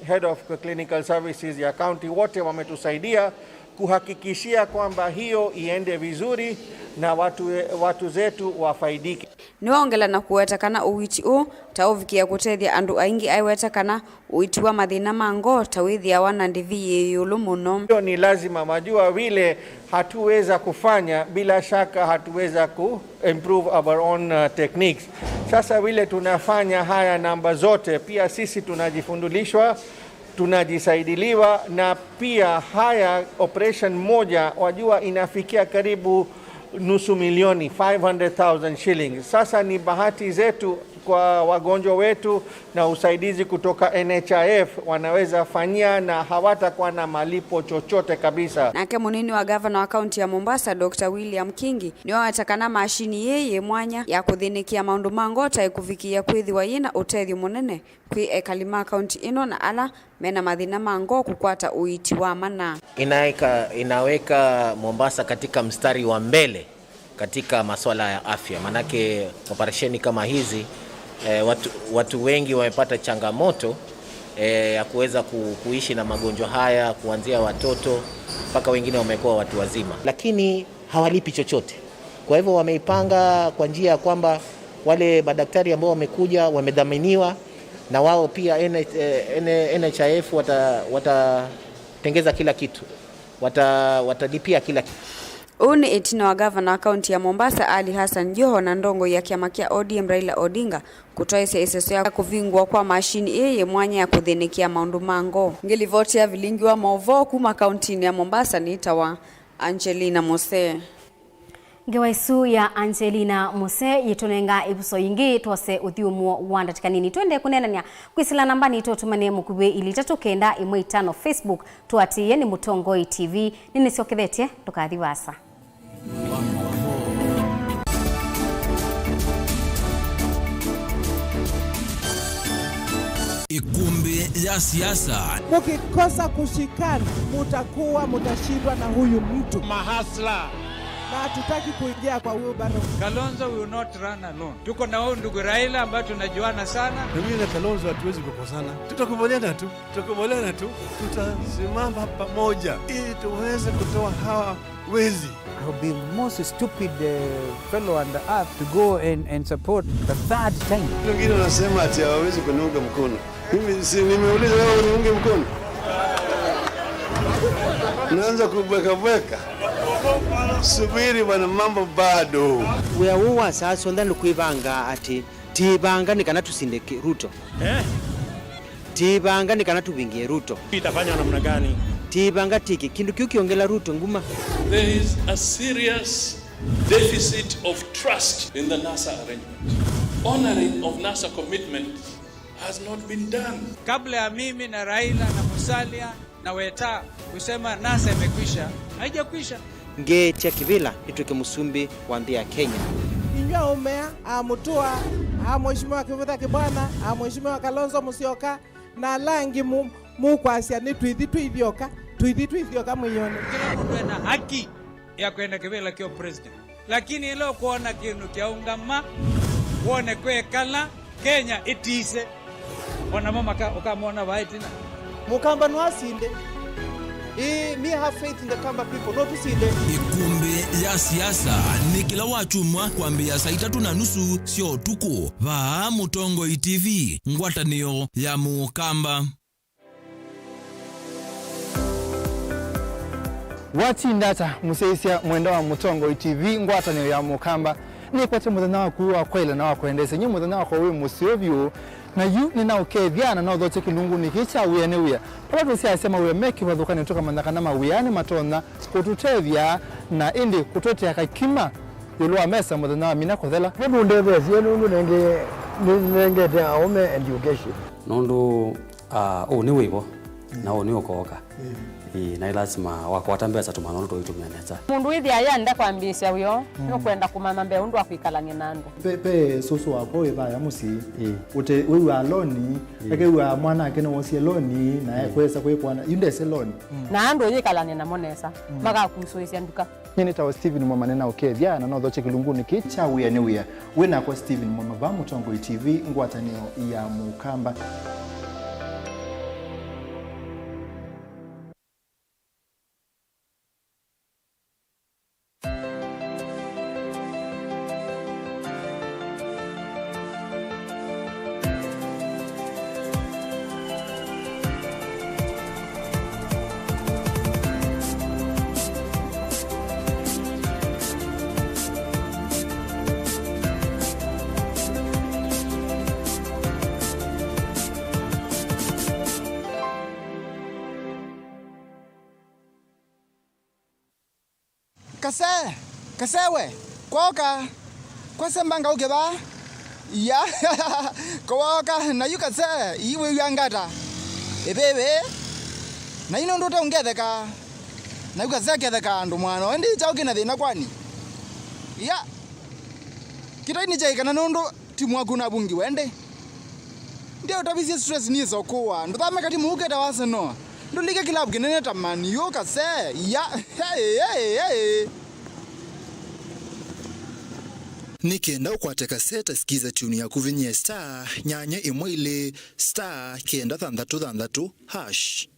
head of clinical services ya county, wote wametusaidia kuhakikishia kwamba hiyo iende vizuri na watu zetu wafaidike. Niwaongela na kuwetakana uwiti tauvikia kutethia andu aingi aiwetakana uwiti wa mathina mango tawithia wana ndivi yulu muno. Hiyo ni lazima majua vile hatuweza kufanya, bila shaka hatuweza improve our own techniques. Sasa vile tunafanya haya namba zote, pia sisi tunajifundulishwa, tunajisaidiliwa, na pia haya operation moja wajua inafikia karibu nusu milioni 500,000 shillings. Sasa ni bahati zetu kwa wagonjwa wetu na usaidizi kutoka NHIF wanaweza fanyia na hawatakuwa na malipo chochote kabisa. Nake munini wa governor wa county ya Mombasa Dr. William Kingi ni wawetakana mashini yeye mwanya ya kuthinikia maundu mangota ikuvikia kwithiwa yina utethio munene kwi ekalima county ino na ala mena mathina mango kukwata uiti wa mana. Inaweka Mombasa katika mstari wa mbele katika masuala ya afya, manake operesheni kama hizi watu wengi wamepata changamoto ya kuweza kuishi na magonjwa haya, kuanzia watoto mpaka wengine wamekuwa watu wazima, lakini hawalipi chochote. Kwa hivyo wameipanga kwa njia ya kwamba wale madaktari ambao wamekuja wamedhaminiwa na wao pia NHIF watatengeza kila kitu, watalipia kila kitu. Uni itina wa governor wa county ya Mombasa Ali Hassan Joho na ndongo ya kiama kia ODM Raila Odinga kutoa iseso ya kuvingwa kwa mashini yeye mwanya ya kuthinikia maundu mango. Ngilivotia Vilingi wa Mauvoo kuma county ya Mombasa ni itawa Angelina Muse. Ngewaisu ya Angelina Muse yitonenga ibuso yingi twose uthiumo wanda tikanini twende kunenania kwisila nambani itotumane mukuwe ili 395 Facebook tuatie ni Mutongoi TV nini siokethetie tukathivasa. Ikumbi ya siasa. Mukikosa kushikana mutashindwa na huyu mtu mahasla. Na hatutaki kuingia kwa huyo bado. Kalonzo will not run alone. Tuko na huyu ndugu Raila ambaye tunajuana sana. Na mimi na Kalonzo hatuwezi kukosana. Tutakubaliana tu. Tutasimama pamoja ili tuweze kutoa hawa wezi. I will be the most stupid fellow on the earth to go and support the third time. Wengine wanasema ati hawawezi kuniunga mkono. Mimi si nimeuliza wewe uniunge mkono. Naanza kubweka. Subiri bwana, mambo bado. We are who was us on the kuibanga ati tibanga nikana tusindeke Ruto. Tibanga nikana tubingie Ruto. Itafanya namna gani? Tibanga tiki kindu kiukiongela Ruto nguma. There is a serious deficit of trust in the NASA arrangement. Honoring of NASA commitment has not been done. Kabla ya mimi na Raila na Musalia na Weta kusema NASA imekwisha, haijakwisha. nge tia kivila ituke musumbi wa nthi ya Kenya. Inywa umea amutua mheshimiwa Kivutha Kibwana mheshimiwa Kalonzo Musyoka na langi mukwasia ni twithioka mwinyoni. Kila mtu ana haki ya kwenda kivila kio president, lakini ilo kuona kinu kia ungama uone kwekala Kenya itise ona mama ukamwona vaitina Mukamba nwasinde. Me have faith in the Kamba people, no tusinde. Ikumbi ya siasa ni kila wachumwa kwambia saa 3:30 sio tuko va Mutongo TV ngwatanio ya Mukamba. Watindata museisia mwendo wa Mutongo TV ngwatanio ya Mukamba ni kwate muthenya wa kuwa kwela na wa kuendesa nyi muthenya wa kwa wi musiovyo na yu ni na ukethiana no thote kilungu ni kicha wiyane wiya pala sia sema we meki wathuka ni toka mandaka na mawiyane matona kututethia na indi kutotea kakima yulwa mesa muthenya wa mina kuthela hebu ndebe sia nundu nenge te aume education nundu ni wibo na ni ukoka na lazima wakwatambeza tumano ndo itumia neta mundu ithi ayanda kwambisha uyo no kwenda kumama mbe undu akwikalanye nandu pe susu wako wibaya musi ute wewe aloni eke wa mwana akene wosie loni na kwesa kwekwana yundese loni na andu yikalanye na monesa maga kusuisia nduka nyine tawo Steven Mwamanena ukethia na no thoche kilunguni kicha wiyane wiya wina kwa Steven Mwama va Mutongo TV ngwatanio ya Mukamba. Kasewe kwoka kwasembanga ukeba ya kwoka na yukase iwe yangata ebebe na ino ndo taungetheka na yukase ketheka ndo mwana ndi chauke na thina kwani ya kitaini jaika na nondo timu waku na bungi wende ndio tabisi stress ni sokuwa ndo thama kati muuketa waseno ndo liga kilabu kinene tamani yukase ya hey. Nikienda ukwateka seta skiza tuni ya kuvinye star nyanya imwile star kienda 6 hash.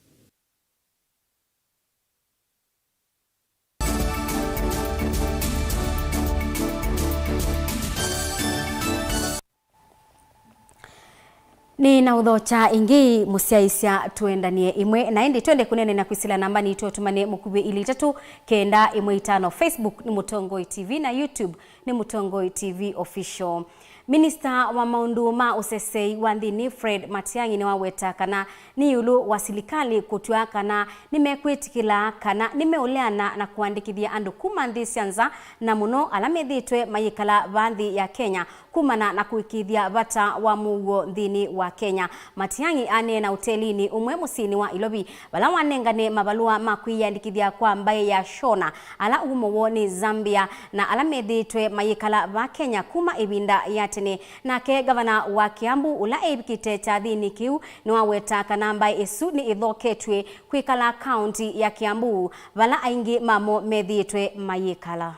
Ni na udhocha ingi musiaisia tuendanie imwe na indi twende kunene na kwisila namba ni tumane mukubi ili 3 kenda 1 Facebook ni Mutongo TV na YouTube ni Mutongo TV official. Minister wa maundu ma usesei wandini Fred Matiang'i ni waweta kana ni yulu wasilikali kutwa kana nimekwetikila kana nimeuleana na kuandikithia andu kumanthi sianza na muno alamethitwe mayikala bandhi ya Kenya kumana na kuikithia bata wa mugo nthini wa Kenya. Matiang'i ane na hotelini umwe musini wa Ilobi bala wanengane mabalua makwiyandikithia kwa mbaye ya Shona ala umo woni Zambia na alamethitwe mayikala ba Kenya kuma ibinda ya tene nake gavana wa Kiambu ula ebikite cha thini kiu ni waweta kanamba esu ni ithoketwe kwikala county ya Kiambu bala aingi mamo methitwe mayikala.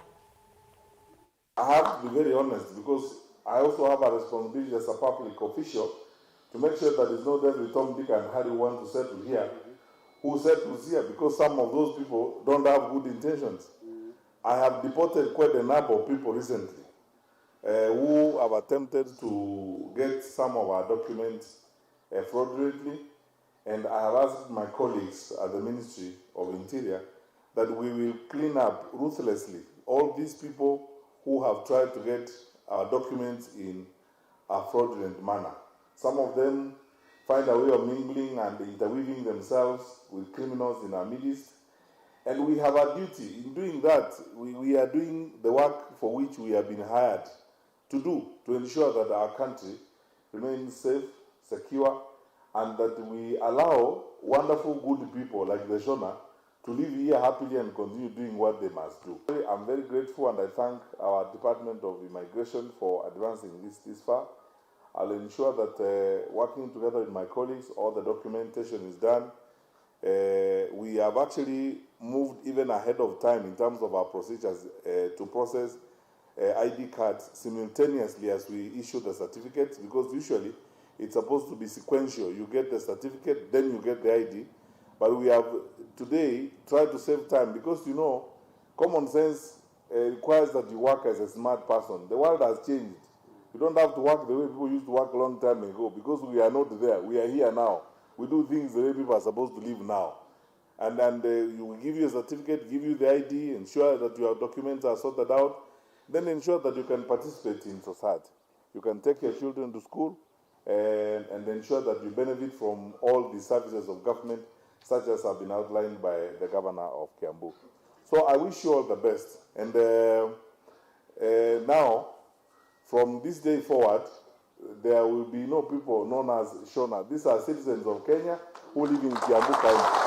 I have to be very honest because I also have a responsibility as a public official to make sure that there's no devil Tom, Dick and Harry want to settle here who settles here because some of those people don't have good intentions. I have deported quite a number of people recently who have attempted to get some of our documents fraudulently, and I have asked my colleagues at the Ministry of Interior that we will clean up ruthlessly all these people who have tried to get our documents in a fraudulent manner. Some of them find a way of mingling and interweaving themselves with criminals in our midst. And we have a duty. In doing that, we are doing the work for which we have been hired to do, to ensure that our country remains safe, secure, and that we allow wonderful, good people like the Shona to live here happily and continue doing what they must do. I'm very grateful, and I thank our Department of Immigration for advancing this far. I'll ensure that working together with my colleagues, all the documentation is done. We have actually moved even ahead of time in terms of our procedures to process ID cards simultaneously as we issue the certificates, because usually it's supposed to be sequential. You get the certificate, then you get the ID. But we have today tried to save time because, you know, common sense requires that you work as a smart person. The world has changed. You don't have to work the way people used to work a long time ago because we are not there. We are here now. We do things the way people are supposed to live now. And you will give you a certificate, give you the ID, ensure that your documents are sorted out, then ensure that you can participate in society. You can take your children to school and ensure that you benefit from all the services of government, such as have been outlined by the governor of Kiambu. So I wish you all the best. And now, from this day forward, there will be no people known as Shona. These are citizens of Kenya who live in Kiambu County.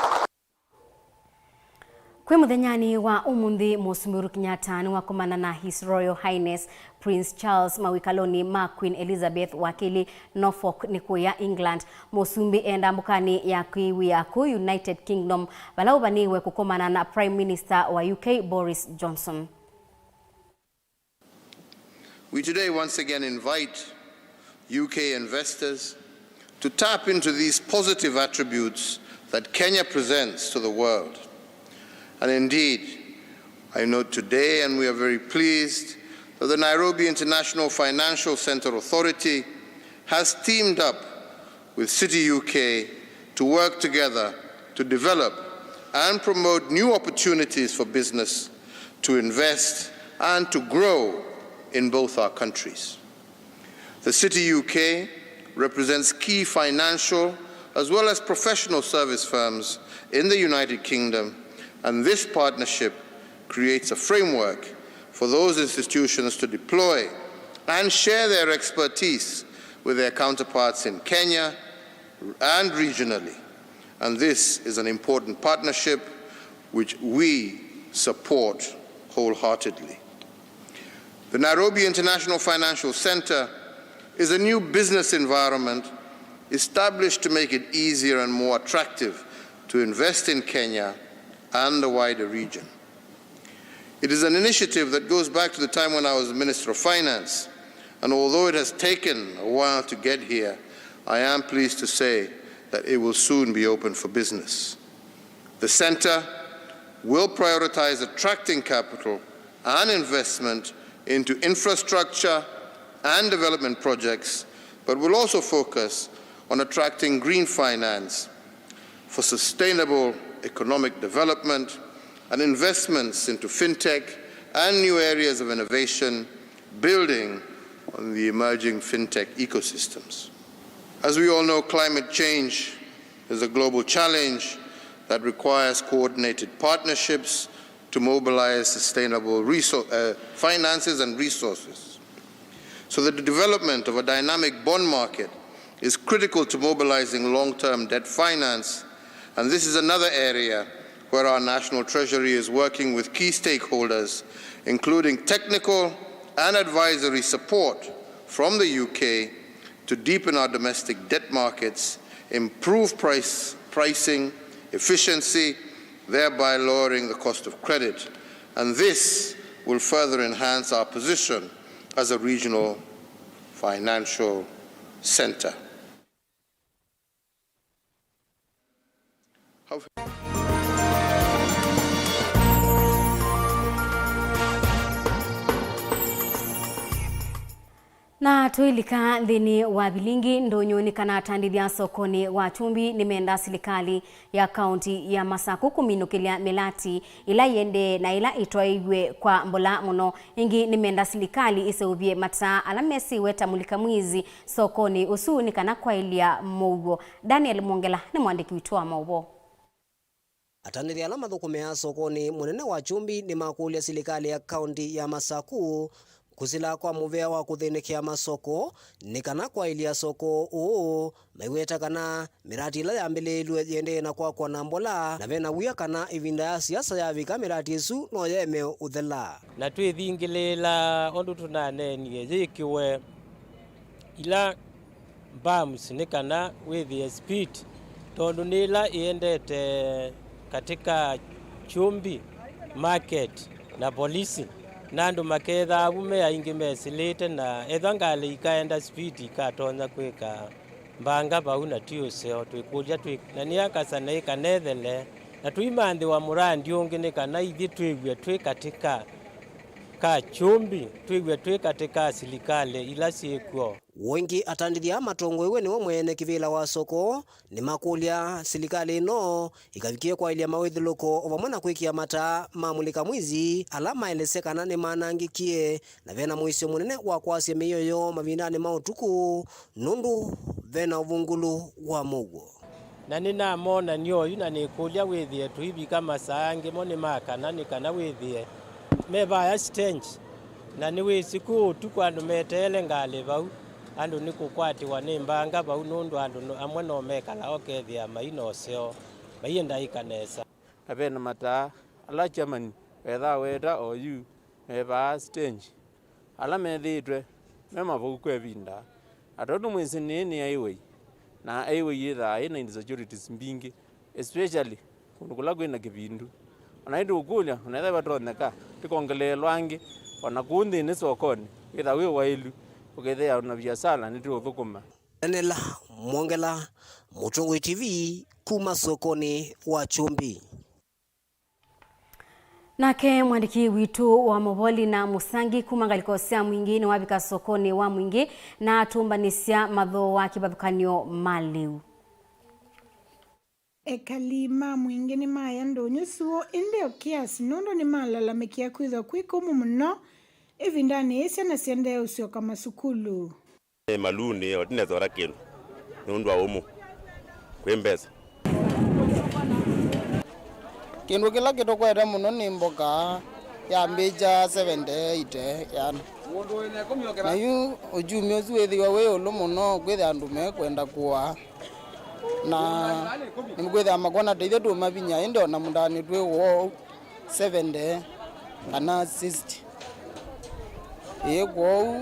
Kwe muthenyani wa umuthi Musumuru Kenyatta ni wakomana na His Royal Highness Prince Charles mawikaloni ma Queen Elizabeth wakili Norfolk nikuya England. Musumbi enda mbukani ya kiwi ya ku United Kingdom balaubaniwe kukomana na Prime Minister wa UK Boris Johnson. We today once again invite UK investors to tap into these positive attributes that Kenya presents to the world. And indeed, I note today, and we are very pleased, that the Nairobi International Financial Center Authority has teamed up with City UK to work together to develop and promote new opportunities for business to invest and to grow in both our countries. The City UK represents key financial as well as professional service firms in the United Kingdom, and this partnership creates a framework for those institutions to deploy and share their expertise with their counterparts in Kenya and regionally. And this is an important partnership which we support wholeheartedly. The Nairobi International Financial Center is a new business environment established to make it easier and more attractive to invest in Kenya and the wider region. It is an initiative that goes back to the time when I was Minister of Finance, and although it has taken a while to get here, I am pleased to say that it will soon be open for business. The center will prioritize attracting capital and investment into infrastructure and development projects, but will also focus on attracting green finance for sustainable economic development and investments into fintech and new areas of innovation, building on the emerging fintech ecosystems. As we all know, climate change is a global challenge that requires coordinated partnerships to mobilize sustainable finances and resources. So that the development of a dynamic bond market is critical to mobilizing long-term debt finance, and this is another area where our National Treasury is working with key stakeholders, including technical and advisory support from the UK to deepen our domestic debt markets, improve pricing, efficiency, thereby lowering the cost of credit. And this will further enhance our position as a regional financial center. Na tuilika dhini wa Vilingi ndonyoni kana tandithia sokoni wa chumbi nimenda serikali ya kaunti ya Masaku kuminukilia milati ila yende na ila itwaigwe kwa mbola muno ingi nimenda serikali iseuvye mata alamesi weta mulika mwizi sokoni usuni kana kwa ilia Mauvoo. Daniel Mwongela ni mwandiki witwa Mauvoo. Atanithia alama thukumea sokoni munene wa chumbi ni makulia serikali ya kaunti ya Masaku kusila kwa muvea wa kuthinikia masoko ni kana kwa ilia soko maiweta kana mirati ila yambililwe yende na kwa na mbola na vena wia kana ivinda ya siasa ya vika mirati isu no yeme uthela na twithingilila ondu tunanenie yikiwe ila bams ni kana with speed tondu nila iendete katika chumbi market na polisi na andu maketha avume aingi mesilite na ethangali ikaenda speed ikatonya kwika mbanga vau na tiuseo twikulia na niakasana ikanethele na tuimanthi wa murandi ungi ni kana ithi twigwe twi katika ka chumbi twigwe twi katika silikale ila siekuo wengi atandithia matongo iwe niwe mwene kivila wa soko ni makulia silikali no ikavikie kwa ilia mawithuluko vamwe na kwikia mata mamulika mwizi alama elesekana ni manangikie na vena mwisio munene wa kwasia miyoyo mavindani mautuku nundu vena uvungulu wa Mauvoo na nina mona nyoyu na nikulia withie tuivi kama saangi moni makana ni kana withie mevaya stage na niwe siku tukwandu metele ngale vau andu nikukwatiwa ni mbanga vau nundu andu amwe no mekala okethia maino seo mayenda ikanesa avena mata ala chamani wetha weta oyu mevaya stage ala methitwe mema vau kwevinda atondo mwezi nini aiwe na aiwe yitha ina insecurities mbingi especially kundu kula kwina kivindu onaindi ukulia unaweza vatoneka tikongelee lwangi ona kundi ni sokoni witha wi wailu ukethea una biashara ni tuthukuma enela mwongela Mutongo TV kuma sokoni wa chumbi. Nake mwandiki witu wa Mavoli na Musangi kumangalikosea mwingine wabika sokoni wa mwingi na tumbanisia madho wa kibabukanyo maliu. Ekalima mwingine maya ndonyo suo inde okiasi nondo ni malalamiki kwitha kwikumu muno evindani ese na siende usio kama sukulu. Maluni otine zora kinu nundwa umu kwembeza kindu kila kitu kwenda muno ni mboga ya mbeja 7Pm yana na yu ujumi uzuethiwa we ulu muno kwitha andu mekwenda kuwa na nimkwitha makona teithe tu mavinya inde na mundani twe wo 7 kana 60 kwa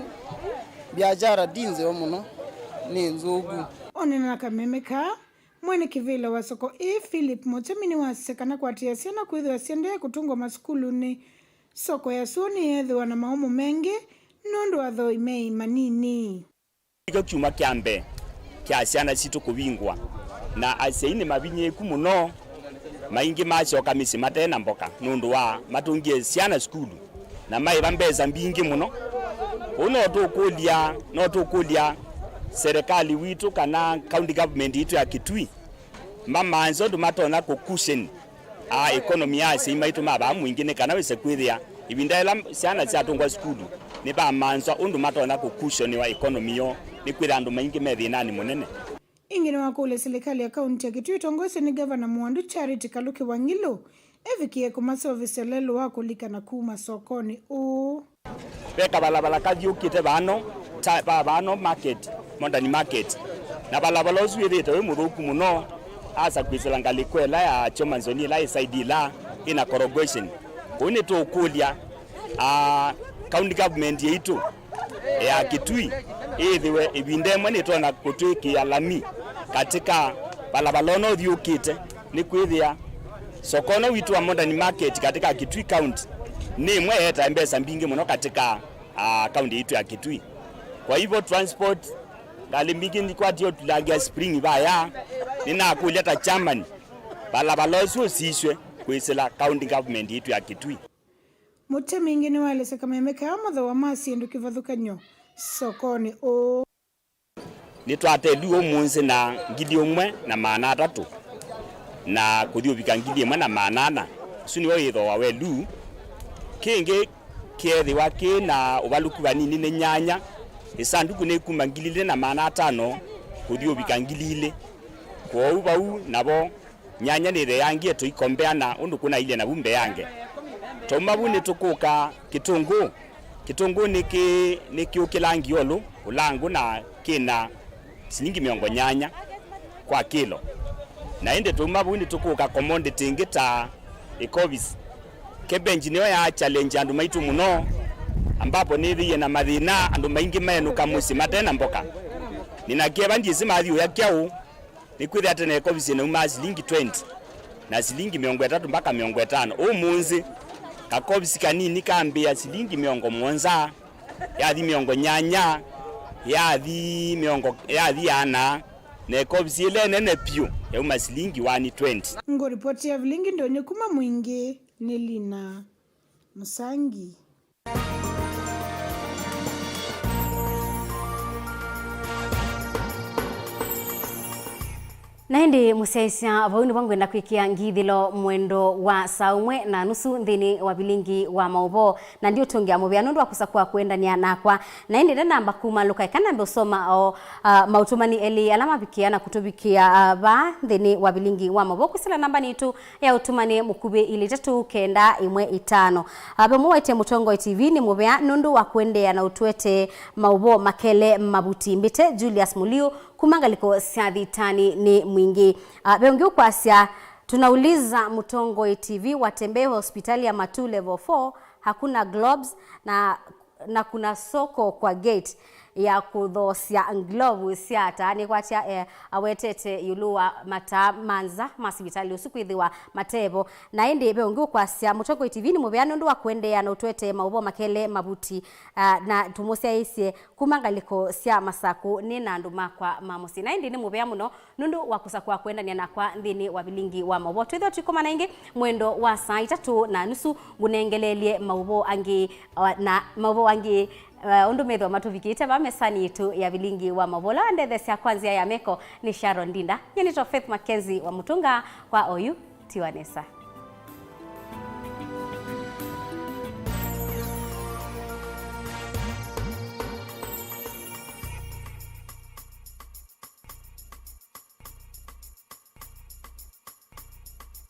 biashara dinze muno ni nzugu onena kamemeka mwene kivila wa soko Philip Motemini wasekana kwa tiasia na kwithwa siende kutungwa masukulu ni soko ya suni hedhiwa na maumu mengi nondo watho imei manini iko kiuma kiambe kiasiana situ kuvingwa na aseini mavinyeku muno maingi machoka misi matena mboka nundu wa matungie siana skulu na mai bambeza mbingi muno no tukulia serikali witu kana county government itu ya Kitui mama anzo dumatona ko cushion economy ya sima itu maba mwingine kana wese kwithia ibindaela siana cia tungwa skulu ni ba manzo undu matona ko cushion wa economy yo ni kwira andu maingi methi nani munene ingine wakule serikali ya kaunti ya Kitui tongose ni governor Mwandu Charity Kaluki Wangilo evikie kuma service lelo wakulika na kuma sokoni beka balabala kavyukite bano market mondani market na balabala oswirite we muthuku muno asa kwisela ngalikwela ya chomanzoni la side la ina corrugation kuni tukulia county government yetu ya Kitui ithiwe ibindemwe ni tona kutwiki alami katika balabala no vyukite ni kwithia sokono witu wa modern market katika Kitui county ni mwe heta mbesa mbingi muno katika county yetu ya Kitui. Kwa hivyo transport ngalimiki ni kwa dio tulangia spring baya nina kuleta chairman balabalosu siswe kwisela county government yetu ya Kitui. Mote mingine wale sekamemeka amadho wa masi ndo kivadhukanyo sokoni ni twatelu omunse na ngili omwe na maana 3 na kuthiubika ngili emwe na maana 4 suni oyitho wa welu kingi kiethi wake na ubaluku banini ne nyanya isanduku ne kuma ngilile na maana 5 kuthiubika ngilile kwa ubau nabo nyanya nire yangie to ikombeana undu kuna ile na bumbe yange tomabu ni tukuka kitungu Kitungu ni kiukilangi olu ulangu na kina shilingi 8 kwa kilo. Na inde tumabundi tukuka commodity ngita ecobis. Kebenji niyo ya challenge andu maitu muno ambapo nithiye na mathina andu maingi menuka musi matena mboka. Ninakieba njisi mathiu ya kiau nikwithe atene ecobis ni uma shilingi 20 na shilingi 30 mpaka 50. Umunzi kakobisi kanini kambia shilingi 70 yathi 80 yathi ana ne kobisi ile nene pio ya uma shilingi 120. Ngo ripoti ya Vilingi ndio nyukuma mwingi ni Lina Musangi. Naindi musesia vauni wangu enda kwikia ngithilo mwendo wa saumwe na nusu nthini wa Vilingi wa Mauvoo na ndio tungia muvia nundu wa kusakua kuendania nakwa naindi na namba kuma luka kana mbe usoma o mautumani eli alama bikia na kutubikia ba nthini wa Vilingi wa Mauvoo kusila namba ni tu ya utumani mukubi ili 395 abe muwaite Mutongo TV ni muvia nundu wa kuendea na utwete Mauvoo makele mabuti mbite Julius Muliu kumangaliko siadhitani ni mwingi. Beongi ukwasya tunauliza Mutongo TV watembee hospitali ya Matu level 4 hakuna gloves na kuna soko kwa gate ya kudhosia glovu siata ni kwacha awetete yuluwa mata manza masibitali usiku ithiwa matebo na indi beongi ukwasya Mutongo TV ni mubeano ndu wa kuendea na utwete Mauvoo makele mabuti na tumusia isye kumangaliko sia masaku ni nandu makwa mamusi na indi ni mubea muno nundu wa kusakwa kuendania na kwa nthini wa Vilingi wa Mauvoo twitho tukoma na ingi mwendo wa saa 3:30 gunengelelie Mauvoo angi na Mauvoo angi undu metho matuvikite ba mesani yetu ya Vilingi wa Mauvoo la ndethe cia kwanzia ya meko ni Sharon Dinda. Yenito Faith Mackenzie wa Mutunga wa Oyu Tiwanesa.